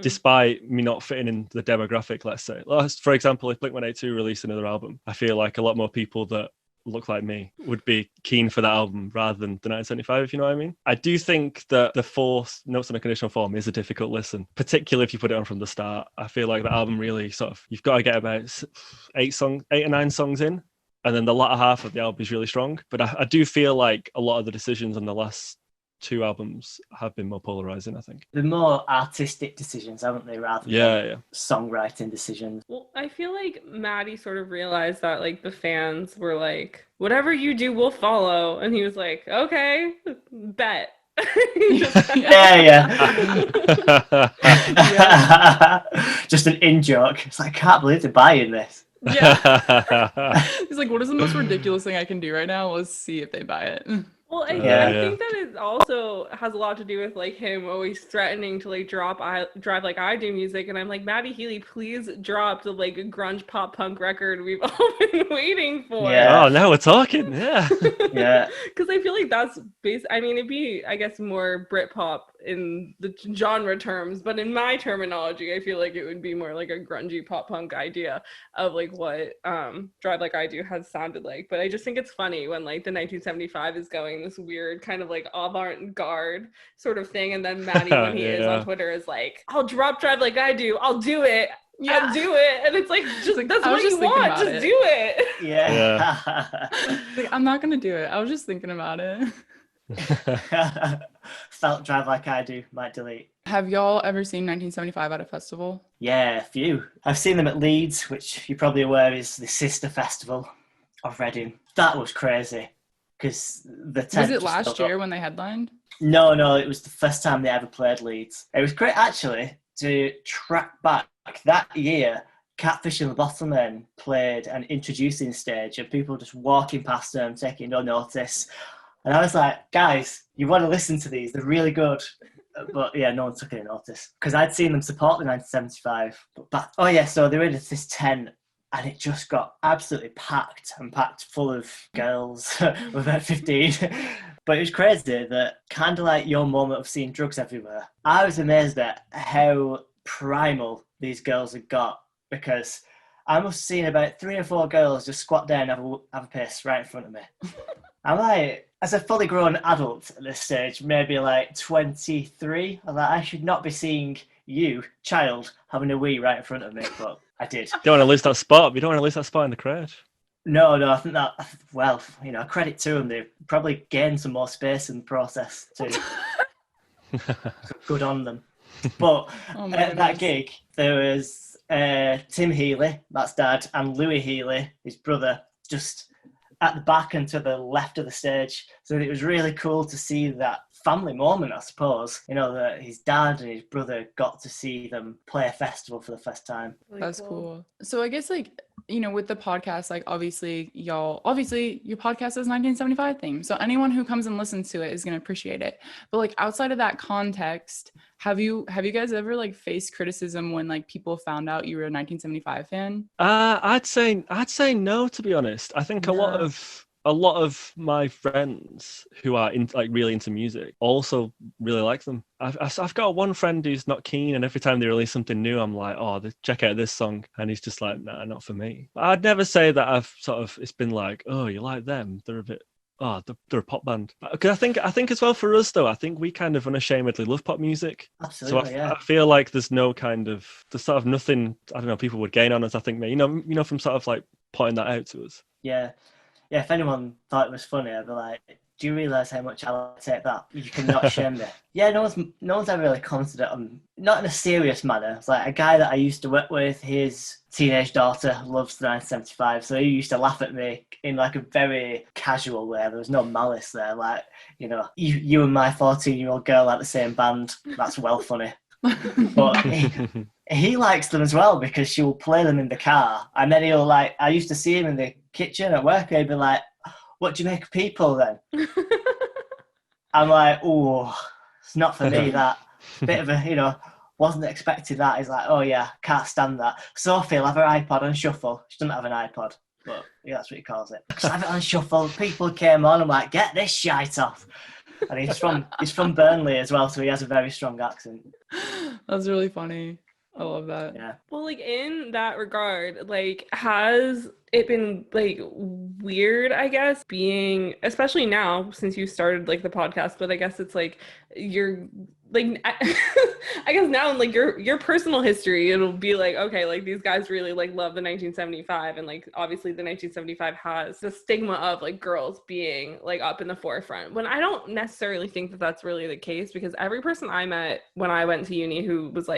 Despite me not fitting in the demographic, let's say. For example, if Blink-182 released another album, I feel like a lot more people that look like me would be keen for that album rather than the 1975, if you know what I mean. I do think that the 4 Notes on a Conditional Form is a difficult listen, particularly if you put it on from the start. I feel like the album really sort of, you've got to get about 8 or 9 songs in, and then the latter half of the album is really strong. But I do feel like a lot of the decisions on the last 2 albums have been more polarizing, I think. They're more artistic decisions, haven't they, rather than songwriting decisions. Well, I feel like Maddie sort of realized that like the fans were like, whatever you do, we'll follow. And he was like, okay, bet. Yeah. Just an in-joke. It's like, I can't believe they're buying this. Yeah. He's like, what is the most ridiculous thing I can do right now? Let's see if they buy it. Well, I think that it also has a lot to do with like him always threatening to like drive like I do music, and I'm like, Maddie Healy, please drop the like grunge pop punk record we've all been waiting for. Yeah. Oh, now we're talking. Yeah. Yeah. Because I feel like that's I mean, it'd be, I guess, more Britpop in the genre terms, but in my terminology, I feel like it would be more like a grungy pop punk idea of like what Drive Like I Do has sounded like. But I just think it's funny when like the 1975 is going this weird kind of like avant-garde sort of thing, and then Maddie when he is on Twitter is like, I'll drop Drive Like I Do, I'll do it. Yeah. I'll do it. And it's like, just like, that's what you want. Just do it. Yeah. Like, I'm not gonna do it. I was just thinking about it. Felt Drive Like I Do, might delete. Have y'all ever seen 1975 at a festival? Yeah, a few. I've seen them at Leeds, which you're probably aware is the sister festival of Reading. That was crazy. Because the tent was it last year when they headlined? No, it was the first time they ever played Leeds. It was great actually to track back that year. Catfish and the Bottlemen played an introducing stage and people just walking past them, taking no notice. And I was like, guys, you want to listen to these? They're really good. But yeah, no one took any notice. Because I'd seen them support the 1975. So they were in this tent and it just got absolutely packed full of girls about 15. But it was crazy that kind of like your moment of seeing drugs everywhere. I was amazed at how primal these girls had got, because I must have seen about 3 or 4 girls just squat down and have a piss right in front of me. I'm like, as a fully grown adult at this stage, maybe like 23, I'm like, I should not be seeing you, child, having a wee right in front of me, but I did. You don't want to lose that spot. You don't want to lose that spot in the crowd. No, I think that, well, credit to them. They probably gained some more space in the process too. Good on them. But at that gig, there was Tim Healy, that's dad, and Louis Healy, his brother, just at the back and to the left of the stage. So it was really cool to see that family moment, I suppose. That his dad and his brother got to see them play a festival for the first time. Really That's cool. So I guess with the podcast, obviously your podcast is 1975 theme. So anyone who comes and listens to it is going to appreciate it. But outside of that context, have you guys ever faced criticism when people found out you were a 1975 fan? I'd say no, to be honest. I think a lot of my friends who are really into music also really like them. I've got one friend who's not keen, and every time they release something new, I'm like, oh, check out this song, and he's just like, nah, not for me. But I'd never say that it's been like, oh, you like them? They're a bit. Oh, they're a pop band. Because I think as well for us though, I think we kind of unashamedly love pop music. Absolutely, so I feel like there's sort of nothing, I don't know, people would gain on us. I think, from sort of pointing that out to us. Yeah. If anyone thought it was funny, I'd be like, do you realise how much I take that? You cannot shame me. Yeah, no one's ever really commented on, not in a serious manner. It's like a guy that I used to work with, his teenage daughter loves the 1975, so he used to laugh at me in a very casual way. There was no malice there. You and my 14-year-old girl like the same band. That's well funny. But he likes them as well because she'll play them in the car, and then he'll I used to see him in the kitchen at work, and he'd be like, what do you make of People then? I'm like, oh, it's not for me, that. Bit of a, wasn't expecting that. He's like, oh yeah, can't stand that. Sophie will have her iPod on shuffle. She doesn't have an iPod, but yeah, that's what he calls it. Because I have it on shuffle. People came on, I'm like, get this shite off. And he's from Burnley as well, so he has a very strong accent. That's really funny. I love that. Yeah. Well, in that regard, has it been weird, I guess, being, especially now since you started the podcast, but I guess it's you're I guess now in your personal history, it'll be okay, these guys really love the 1975, and obviously the 1975 has the stigma of girls being up in the forefront, when I don't necessarily think that that's really the case, because every person I met when I went to uni who was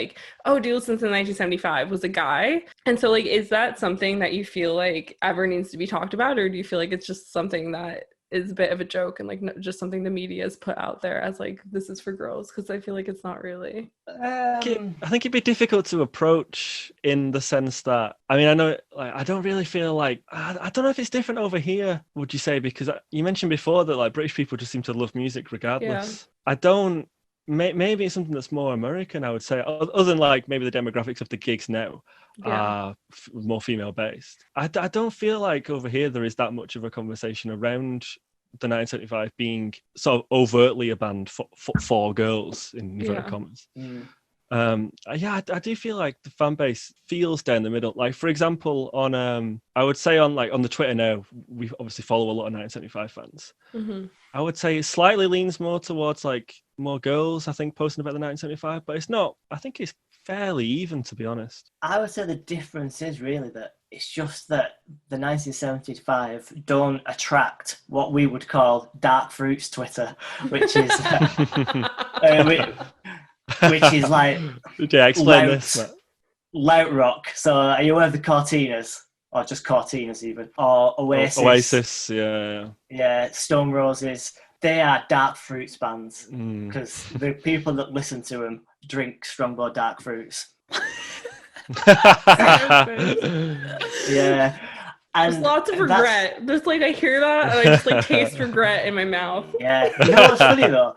oh, do you listen to the 1975 was a guy. And so is that something that you feel ever needs to be talked about, or do you feel it's just something that is a bit of a joke and just something the media has put out there as this is for girls? Because I feel it's not really. I think it'd be difficult to approach in the sense that, I know I don't really feel I don't know if it's different over here, would you say, because you mentioned before that British people just seem to love music regardless. Yeah. I don't. Maybe it's something that's more American, I would say, other than maybe the demographics of the gigs now are more female based. I don't feel over here there is that much of a conversation around the 1975 being sort of overtly a band for girls, in inverted commas. I do feel the fan base feels down the middle. For example, on I would say on the Twitter now, we obviously follow a lot of 1975 fans. Mm-hmm. I would say it slightly leans more towards more girls, I think, posting about the 1975, but it's not. I think it's fairly even, to be honest. I would say the difference is really that it's just that the 1975 don't attract what we would call dark fruits Twitter, which is which is explain this. Lout rock. So are you aware of the Cortinas? Or just Cortinas even? Or Oasis? Oasis, yeah. Yeah, Stone Roses. They are dark fruits bands because the people that listen to them drink Strongbow dark fruits. Yeah. And there's lots of regret. Just I hear that and I just taste regret in my mouth. Yeah. You know what's funny though?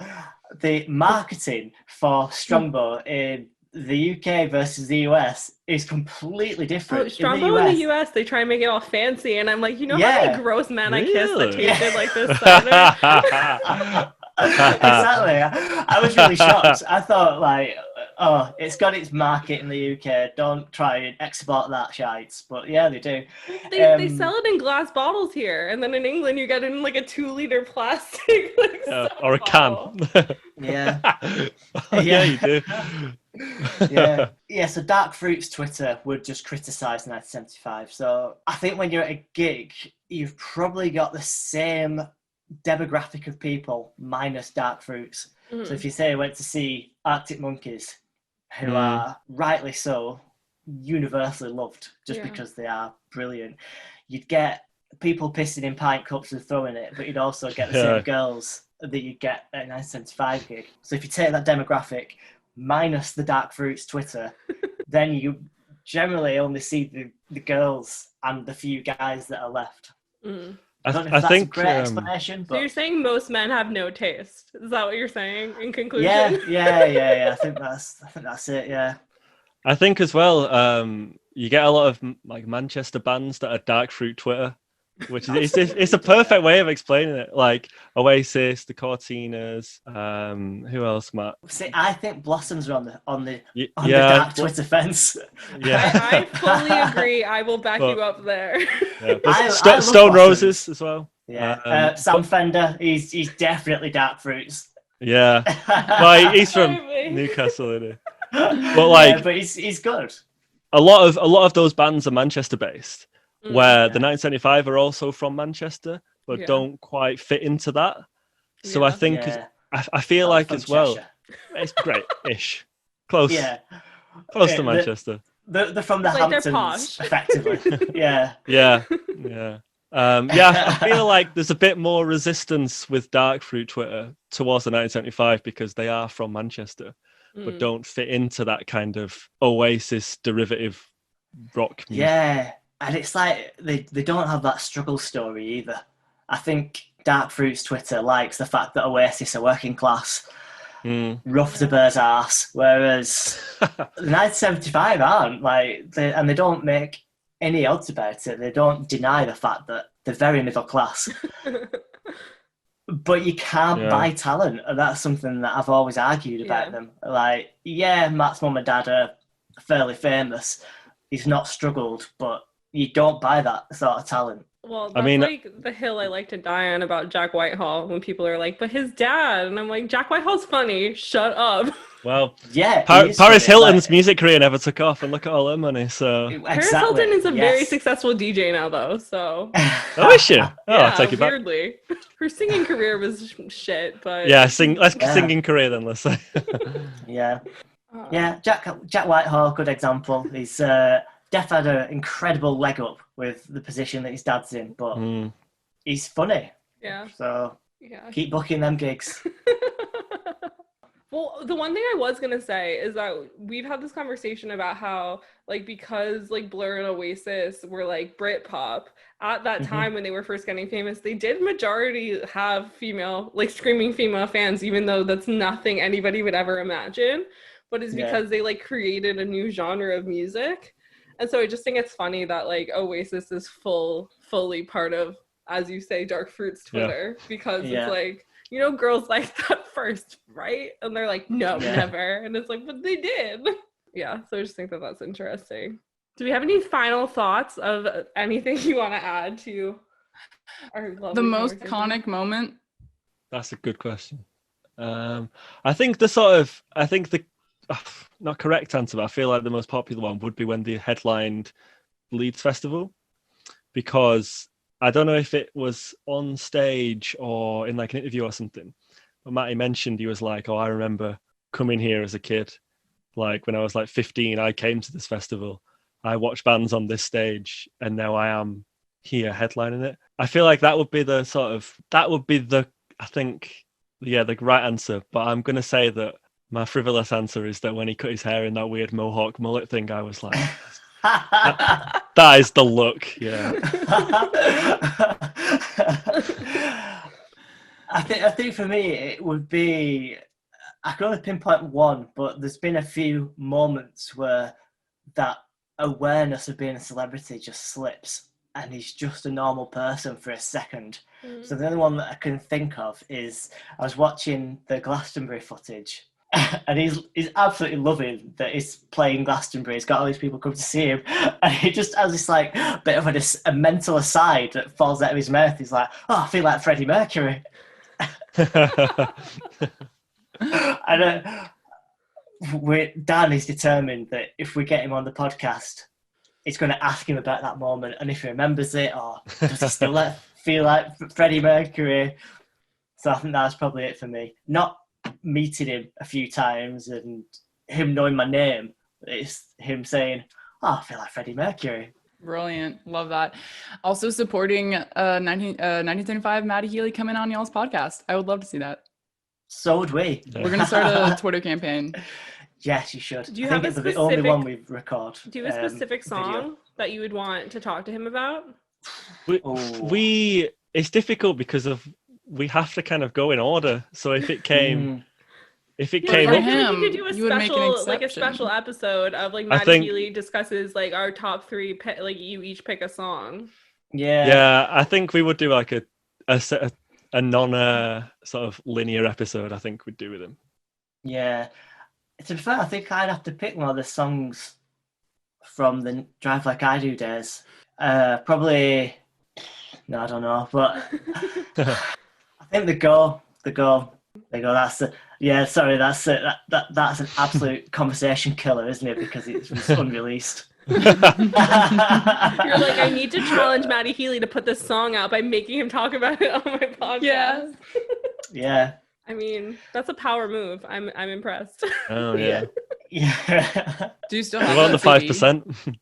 The marketing for Strongbow in the UK versus the US is completely different. Strongbow in the US, they try and make it all fancy, and I'm how many gross men I kissed that tasted this cider? Exactly. I was really shocked. I thought oh, it's got its market in the UK. Don't try and export that shites. But yeah, they do. They sell it in glass bottles here, and then in England you get it in like a 2-liter plastic or a bottle. can. Yeah. Oh, yeah, you do. Yeah. So Dark Fruit's Twitter would just criticise 1975. So I think when you're at a gig, you've probably got the same demographic of people minus Dark Fruits. So if you say I went to see Arctic Monkeys, who are rightly so universally loved just because they are brilliant, you'd get people pissing in pint cups and throwing it, but you'd also get the same girls that you'd get at a 1975 gig. So if you take that demographic minus the Dark Fruits Twitter, then you generally only see the girls and the few guys that are left. I don't know if that's a great explanation. But... So you're saying most men have no taste? Is that what you're saying in conclusion? Yeah. I think that's it. Yeah. I think as well, you get a lot of like Manchester bands that are Dark Fruit Twitter, which is it's a perfect way of explaining it. Like Oasis, the Cortinas, who else, Matt? See, I think Blossoms are on the dark Twitter fence. Yeah, I fully agree. I will back you up there. Yeah, I Stone Roses as well. Yeah, Sam Fender, he's definitely Dark Fruits. Yeah, well, he's from Newcastle, isn't he? But like, but he's good. A lot of those bands are Manchester based. Where the 1975 are also from Manchester, but don't quite fit into that. So I think I feel like as well, Cheshire. It's great-ish, close, close to Manchester. They're from the Hamptons, effectively. Yeah. I feel like there's a bit more resistance with Dark Fruit Twitter towards the 1975 because they are from Manchester, but don't fit into that kind of Oasis derivative rock music. Yeah. And it's like they don't have that struggle story either. I think Dark Fruit's Twitter likes the fact that Oasis are working class, rough as a bird's arse, whereas the 1975 aren't. They don't make any odds about it. They don't deny the fact that they're very middle class. But you can't buy talent, and that's something that I've always argued about them. Like, Matt's mum and dad are fairly famous. He's not struggled, but you don't buy that sort of talent. Well, that's like the hill I like to die on about Jack Whitehall when people are like, but his dad. And I'm like, Jack Whitehall's funny. Shut up. Well, yeah. Paris Hilton's music career never took off, and look at all her money. So Paris Hilton is a very successful DJ now, though. So oh, is she? Oh, I'll take it back. Weirdly, her singing career was shit, but singing career then. Let's say. Jack Whitehall, good example. He's Def had an incredible leg up with the position that his dad's in, but he's funny. Yeah. So keep booking them gigs. Well, the one thing I was going to say is that we've had this conversation about how, like, because, like, Blur and Oasis were, like, Britpop, at that time when they were first getting famous, they did majority have female, like, screaming female fans, even though that's nothing anybody would ever imagine. But it's because they, like, created a new genre of music. And so I just think it's funny that, like, Oasis is fully part of, as you say, Dark Fruit's Twitter, because it's like, you know, girls like that first, right? And they're like, no, never. And it's like, but they did. Yeah, so I just think that that's interesting. Do we have any final thoughts of anything you want to add to our lovely the most iconic moment? That's a good question. I think not correct answer, but I feel like the most popular one would be when they headlined Leeds Festival, because I don't know if it was on stage or in like an interview or something, but Matty mentioned he was like, oh, I remember coming here as a kid. Like when I was like 15, I came to this festival. I watched bands on this stage and now I am here headlining it. I feel like that would be the right answer. But I'm going to say that my frivolous answer is that when he cut his hair in that weird mohawk mullet thing, I was like... that is the look, yeah. I think for me it would be, I can only pinpoint one, but there's been a few moments where that awareness of being a celebrity just slips and he's just a normal person for a second. So the only one that I can think of is I was watching the Glastonbury footage and he's absolutely loving that he's playing Glastonbury. He's got all these people come to see him, and he just has this like bit of a mental aside that falls out of his mouth. He's like, "Oh, I feel like Freddie Mercury," and Dan is determined that if we get him on the podcast, it's going to ask him about that moment and if he remembers it or does he still feel like Freddie Mercury. So I think that's probably it for me. Not meeting him a few times and him knowing my name. It's him saying, "Oh, I feel like Freddie Mercury." Brilliant. Love that. Also supporting 1975 Maddie Healy coming on y'all's podcast. I would love to see that. So would we. We're going to start a Twitter campaign. Yes, you should. Do you I have think a it's the only one we record. Do you have a specific song video. that you would want to talk to him about? It's difficult because we have to kind of go in order. So if it came For up, him, we could do a you would make an special, a exception. special episode of like I Maddie think- Healy discusses like our top three, like you each pick a song. yeah, I think we would do like a non sort of linear episode. I think we'd do with him. Yeah. To be fair, I think I'd have to pick one of the songs from the Drive Like I Do days. Probably, no, I don't know, but I think the go. That's it. Yeah, sorry, that's it. That's an absolute conversation killer, isn't it? Because it was unreleased. You're like, I need to challenge Maddie Healy to put this song out by making him talk about it on my podcast. Yeah. Yeah. I mean, that's a power move. I'm impressed. Oh yeah, Yeah. Do you still we have want the that CD? 5%.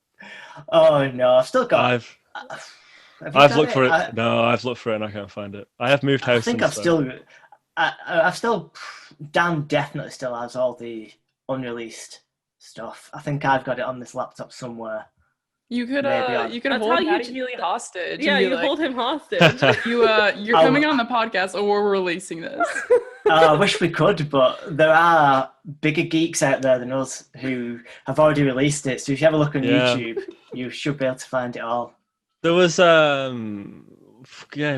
Oh no, I've still got. I've looked for it. No, I've looked for it and I can't find it. I have moved house. I think I've still. Dan definitely still has all the unreleased stuff. I think I've got it on this laptop somewhere. You could Maybe you could That's hold how you Maddie do- Healy hostage. Yeah, and be you like, hold him hostage. you're coming on the podcast, or we're releasing this. I wish we could, but there are bigger geeks out there than us who have already released it. So if you have a look on YouTube, you should be able to find it all. There was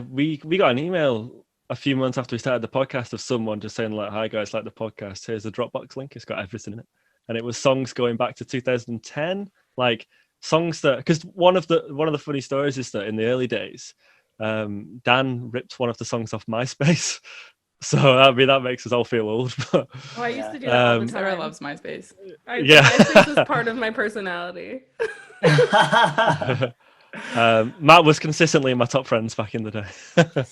we got an email a few months after we started the podcast of someone just saying like, "Hi guys, like the podcast. Here's a Dropbox link. It's got everything in it." And it was songs going back to 2010, like songs that, because one of the funny stories is that in the early days, Dan ripped one of the songs off MySpace. So I mean that makes us all feel old. But Oh, I used to do that all the Sarah time. loves MySpace. MySpace is part of my personality. Matt was consistently in my top friends back in the day.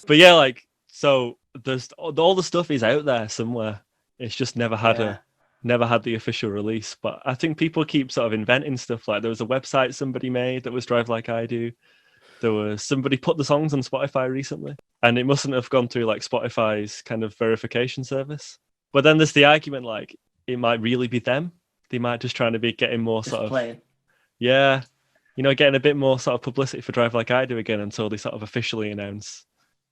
But yeah, like, so there's all the stuff is out there somewhere. It's just never had the official release. But I think people keep sort of inventing stuff. Like there was a website somebody made that was Drive Like I Do. There was somebody put the songs on Spotify recently, and it mustn't have gone through like Spotify's kind of verification service. But then there's the argument like it might really be them. They might just trying to be getting more Just sort of playing. yeah, getting a bit more sort of publicity for Drive Like I Do again until they sort of officially announce,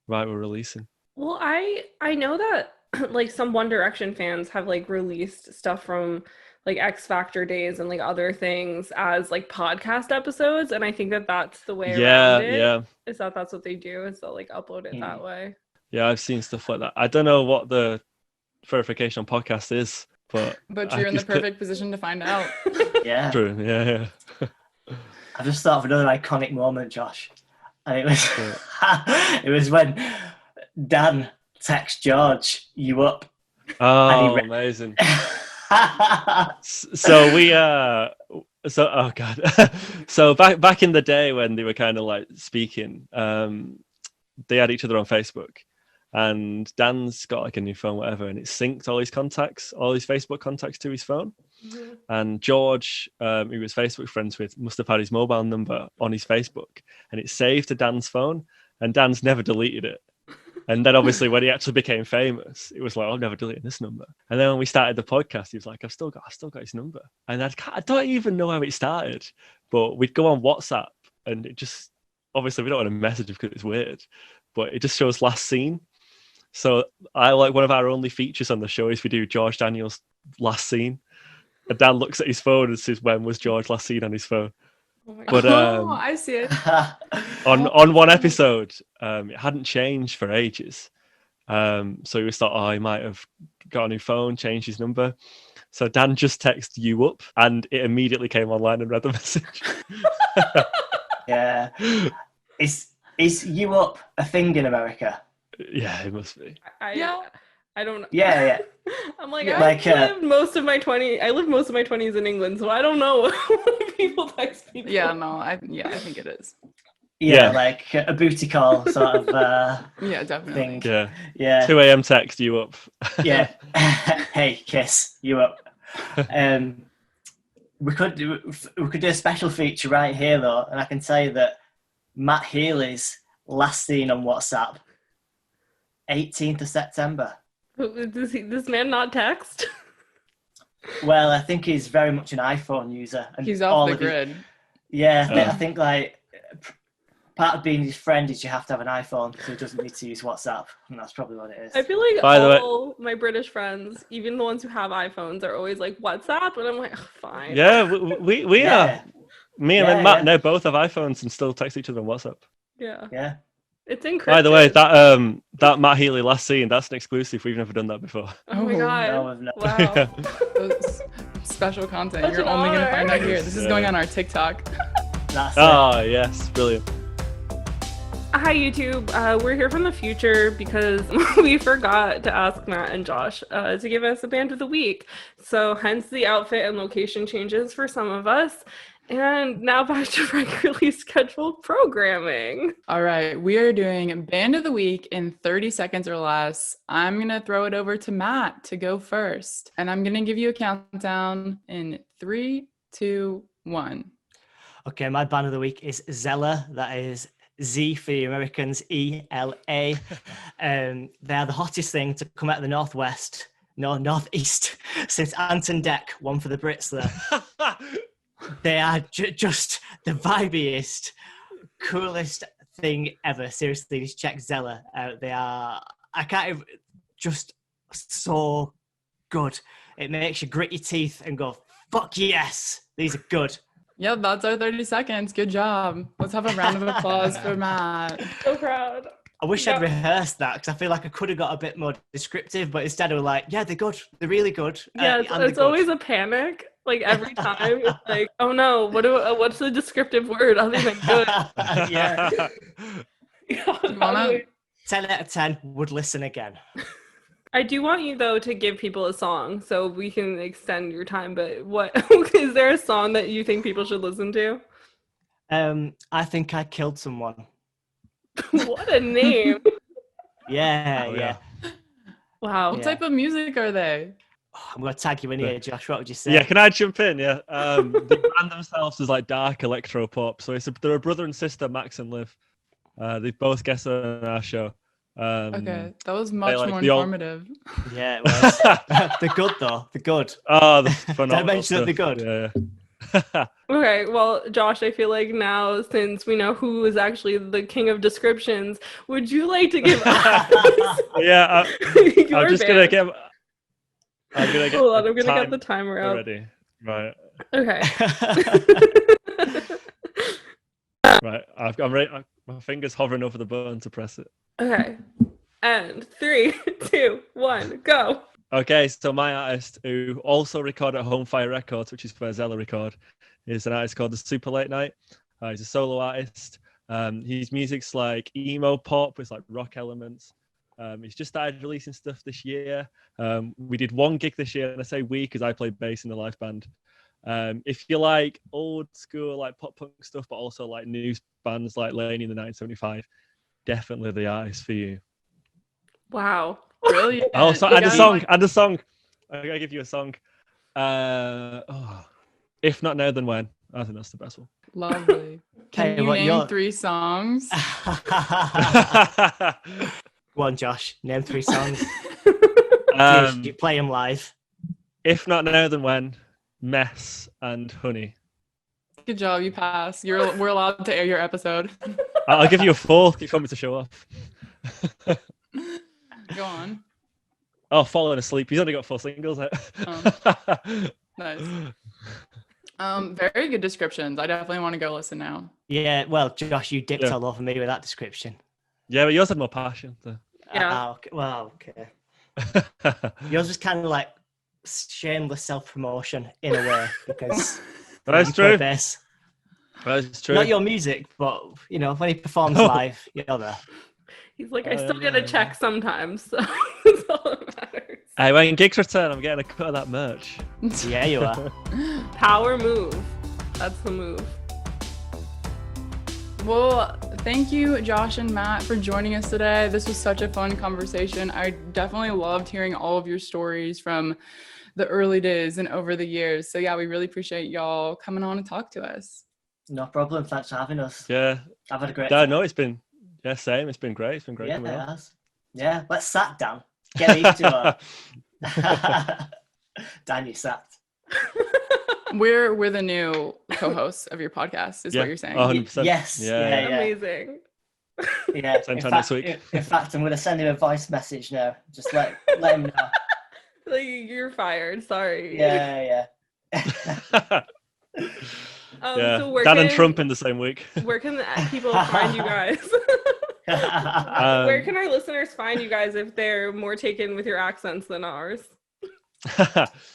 right, we're releasing. Well, I know that like some One Direction fans have like released stuff from like X Factor days and like other things as like podcast episodes, and I think that that's the way around it. Yeah. Is that that's what they do? Is they'll like upload it that way? Yeah, I've seen stuff like that. I don't know what the verification on podcast is, but You're in the perfect position to find out. Yeah. True. Yeah. I just thought of another iconic moment, Josh. And it was it was when Dan texts George, "You up?" Oh, amazing. So we oh god. So back in the day when they were kind of like speaking, they had each other on Facebook, and Dan's got like a new phone, whatever, and it synced all his Facebook contacts to his phone. Mm-hmm. And George, who he was Facebook friends with, must have had his mobile number on his Facebook, and it's saved to Dan's phone, and Dan's never deleted it. And then obviously when he actually became famous, it was like, "I've never deleted this number." And then when we started the podcast, he was like, I've still got his number. And I don't even know how it started, but we'd go on WhatsApp, and it just, obviously we don't want to message him because it's weird, but it just shows last seen. So I like one of our only features on the show is we do George Daniels last seen. And Dan looks at his phone and says, "When was George last seen on his phone?" Oh my But I see it. on one episode, it hadn't changed for ages, So we thought, oh, he might have got a new phone, changed his number. So Dan just texted you up, and it immediately came online and read the message. Yeah. Is you up a thing in America? Yeah, it must be. I don't know. Yeah. I'm like, Yeah. I lived most of my 20s in England, so I don't know when people text people. Yeah, no, I think it is. Yeah, Yeah. like a booty call sort of Yeah, definitely. thing. Yeah. Yeah. 2 a.m. text you up. Yeah. Hey, kiss, you up. We could do a special feature right here though, and I can tell you that Matt Healy's last seen on WhatsApp, 18th of September. Does this man not text? Well, I think he's very much an iPhone user. And He's off the grid. I think like part of being his friend is you have to have an iPhone, so he doesn't need to use WhatsApp, and that's probably what it is. I feel like By the way- all my British friends, even the ones who have iPhones, are always like, WhatsApp? And I'm like, oh, fine. Yeah, we Yeah. are. Me and Matt now both have iPhones and still text each other on WhatsApp. Yeah. It's encrypted. By the way, that Matt Healy last scene, that's an exclusive. We've never done that before. Oh my Oh, god. no, I've not. Wow. Those special content. Such You're an only going to honor. find out here. This is going on our TikTok. That's Oh, yes, brilliant. Hi YouTube, we're here from the future because we forgot to ask Matt and Josh to give us a band of the week. So hence the outfit and location changes for some of us. And now back to regularly scheduled programming. All right, we are doing Band of the Week in 30 seconds or less. I'm going to throw it over to Matt to go first. And I'm going to give you a countdown in 3, 2, 1. Okay, my band of the week is Zella. That is Z for the Americans, ELA. They are the hottest thing to come out of the northeast since Anton Deck, one for the Brits there. They are just the vibiest, coolest thing ever. Seriously, just check Zella out. They are, I can't even, just so good. It makes you grit your teeth and go, fuck yes, these are good. Yep, that's our 30 seconds. Good job. Let's have a round of applause for Matt. So proud. I wish I'd rehearsed that because I feel like I could have got a bit more descriptive, but instead I was like, yeah, they're good. They're really good. Yeah, it's always a panic. Like every time, it's like, oh no, what's the descriptive word other than good? Yeah. Wanna- 10 out of 10 would listen again. I do want you though to give people a song so we can extend your time. But what is there a song that you think people should listen to? I think I killed someone. What a name! Yeah, Oh, yeah. Wow. What Yeah. type of music are they? I'm going to tag you in here, Josh. What would you say? Yeah, can I jump in? Yeah. They brand themselves as like dark electro pop. So they're a brother and sister, Max and Liv. They both guest on our show. Okay, that was much like more the old- informative. Yeah, it was. They're good, though. They're good. Oh, the phenomenal. Did I mention that they're stuff. good? Yeah. Okay, well, Josh, I feel like now since we know who is actually the king of descriptions, would you like to give us Yeah, your I'm just band? gonna get. I'm gonna get. Hold on, the I'm gonna time get the timer up. already. Right, Okay. right. I'm ready. My fingers hovering over the button to press it. Okay. And 3, 2, 1, go. Okay, so my artist who also recorded at Home Fire Records, which is where Zella record, is an artist called the Super Late Night. He's a solo artist. His music's like emo pop with like rock elements. He's just started releasing stuff this year. We did one gig this year, and I say we because I played bass in the live band. If you like old school like pop punk stuff, but also like new bands like Laney in the 1975, definitely the artist for you. Wow. Brilliant. Oh, so You and a guys- song, and a song. I gotta give you a song. If not now, then when? I think that's the best one. Lovely. Can Hey, you what name your- 3 songs? Go on, Josh. Name 3 songs. You play them live. If not now, then when? Mess and Honey. Good job, you passed. We're allowed to air your episode. I'll give you a 4 if you want me to show off. Go on. Oh, Falling Asleep. He's only got 4 singles out. Nice. Very good descriptions. I definitely want to go listen now. Yeah, well, Josh, you dipped Yeah. all over me with that description. Yeah, but yours had more passion. So. Yeah. Okay. Well, okay. Yours is kind of like shameless self-promotion in a way because That's you play true. bass. That's true. Not your music, but when he performs live, you're there. He's like, I Oh, still yeah, get a yeah. check sometimes, so that's all that matters. Hey, when gigs return, I'm getting a cut of that merch. Yeah, you are. Power move. That's the move. Well, thank you, Josh and Matt, for joining us today. This was such a fun conversation. I definitely loved hearing all of your stories from the early days and over the years. So yeah, we really appreciate y'all coming on and talk to us. No problem. Thanks for having us. Yeah. I've had a great No, time. no, it's been same. It's been great. It's been great Yeah, coming it on. has. Yeah, let's sack Dan. Get these two on. Dan, you sacked. We're the new co-hosts of your podcast, is Yeah, what you're saying. 100%. Yes. Yeah. Amazing. Yeah. Same In time fact, next week. in fact, I'm going to send him a voice message now. Just let him know. Like, you're fired. Sorry. Yeah. Yeah, So where Dan can and Trump in the same week. where can the people find you guys? Where can our listeners find you guys if they're more taken with your accents than ours?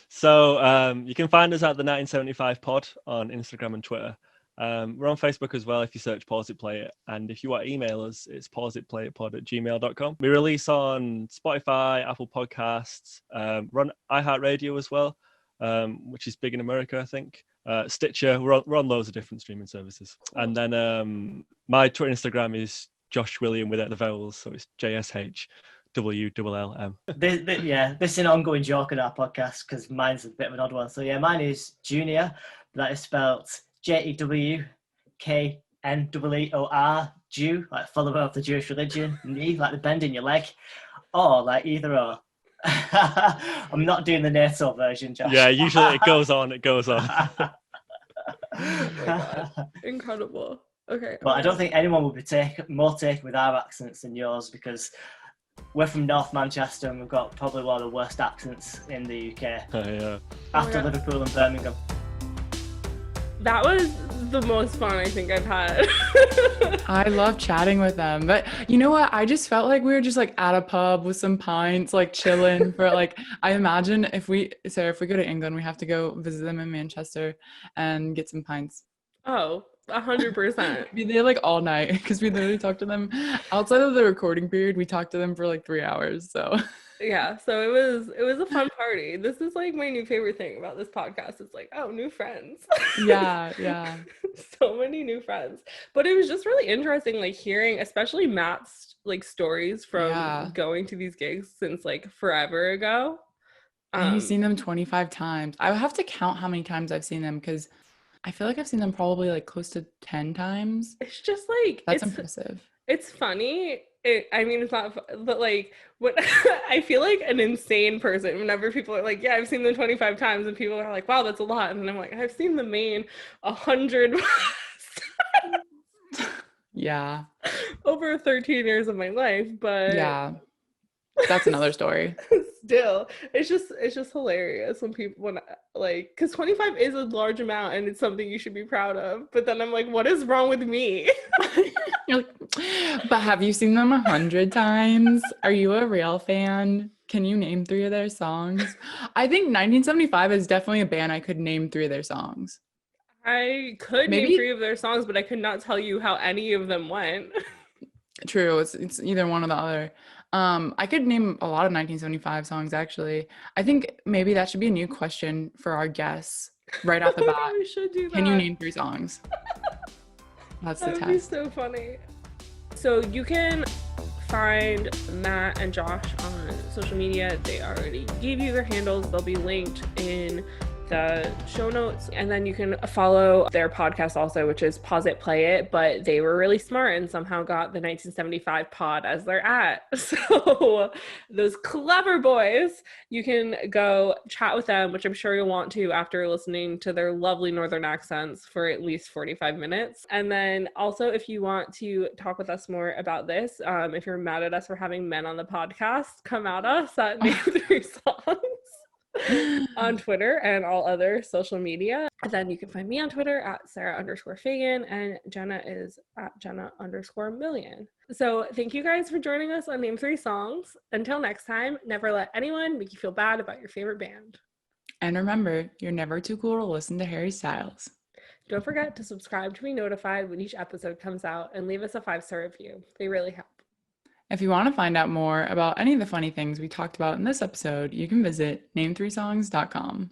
So you can find us at the 1975 pod on Instagram and Twitter. We're on Facebook as well if you search Pause It Play It. And if you want to email us, it's pauseitplayitpod@gmail.com. We release on Spotify, Apple Podcasts, we're on iHeartRadio as well, which is big in America, I think. Stitcher, we're on loads of different streaming services. And then my Twitter Instagram is Josh William without the vowels, so it's JSHWLLM. This is an ongoing joke in our podcast because mine's a bit of an odd one. So yeah, mine is Junior. That is spelled JEWKNEEOR, Jew, like follower of the Jewish religion. Knee, like the bend in your leg, or like either or. I'm not doing the NATO version, Josh. Yeah, usually it goes on. Oh my God. Incredible. Okay. But I don't think anyone would be more taken with our accents than yours because we're from North Manchester and we've got probably one of the worst accents in the UK Yeah. after Liverpool and Birmingham. That was the most fun I think I've had. I love chatting with them. But you know what? I just felt like we were just like at a pub with some pints, like chilling for like, I imagine if we go to England, we have to go visit them in Manchester and get some pints. Oh, 100%. Be there like all night because we literally talked to them outside of the recording period. We talked to them for like 3 hours. So Yeah, so it was a fun party. This is like my new favorite thing about this podcast. It's like, oh, new friends. yeah. So many new friends. But it was just really interesting, like hearing, especially Matt's like stories from going to these gigs since like forever ago. And he's seen them 25 times. I would have to count how many times I've seen them because I feel like I've seen them probably like close to 10 times. It's just like that's impressive. It's funny. I mean, it's not, but like, what I feel like an insane person whenever people are like, yeah, I've seen them 25 times, and people are like, wow, that's a lot. And then I'm like, I've seen the main 100 Yeah. over 13 years of my life, but yeah, that's another story. Still, it's just hilarious when like, because 25 is a large amount and it's something you should be proud of. But then I'm like, what is wrong with me? You're like, but have you seen them 100 times? Are you a real fan? Can you name 3 of their songs? I think 1975 is definitely a band I could name 3 of their songs. I could name 3 of their songs, but I could not tell you how any of them went. True, it's either one or the other. I could name a lot of 1975 songs, actually. I think maybe that should be a new question for our guests right off the bat. We should do that. Can you name 3 songs? That's the test. That would be so funny. So you can find Matt and Josh on social media. They already gave you their handles. They'll be linked in the show notes, and then you can follow their podcast also, which is Pause It Play It, but they were really smart and somehow got the 1975 pod as their @ so those clever boys, you can go chat with them, which I'm sure you'll want to after listening to their lovely northern accents for at least 45 minutes. And then also, if you want to talk with us more about this, if you're mad at us for having men on the podcast, come at us at Name 3 Songs. on Twitter and all other social media. And then you can find me on Twitter at Sarah_Fagan, and Jenna is at Jenna_million. So thank you guys for joining us on Name 3 Songs. Until next time, never let anyone make you feel bad about your favorite band. And remember, you're never too cool to listen to Harry Styles. Don't forget to subscribe to be notified when each episode comes out, and leave us a 5-star review. They really help. If you want to find out more about any of the funny things we talked about in this episode, you can visit name3songs.com.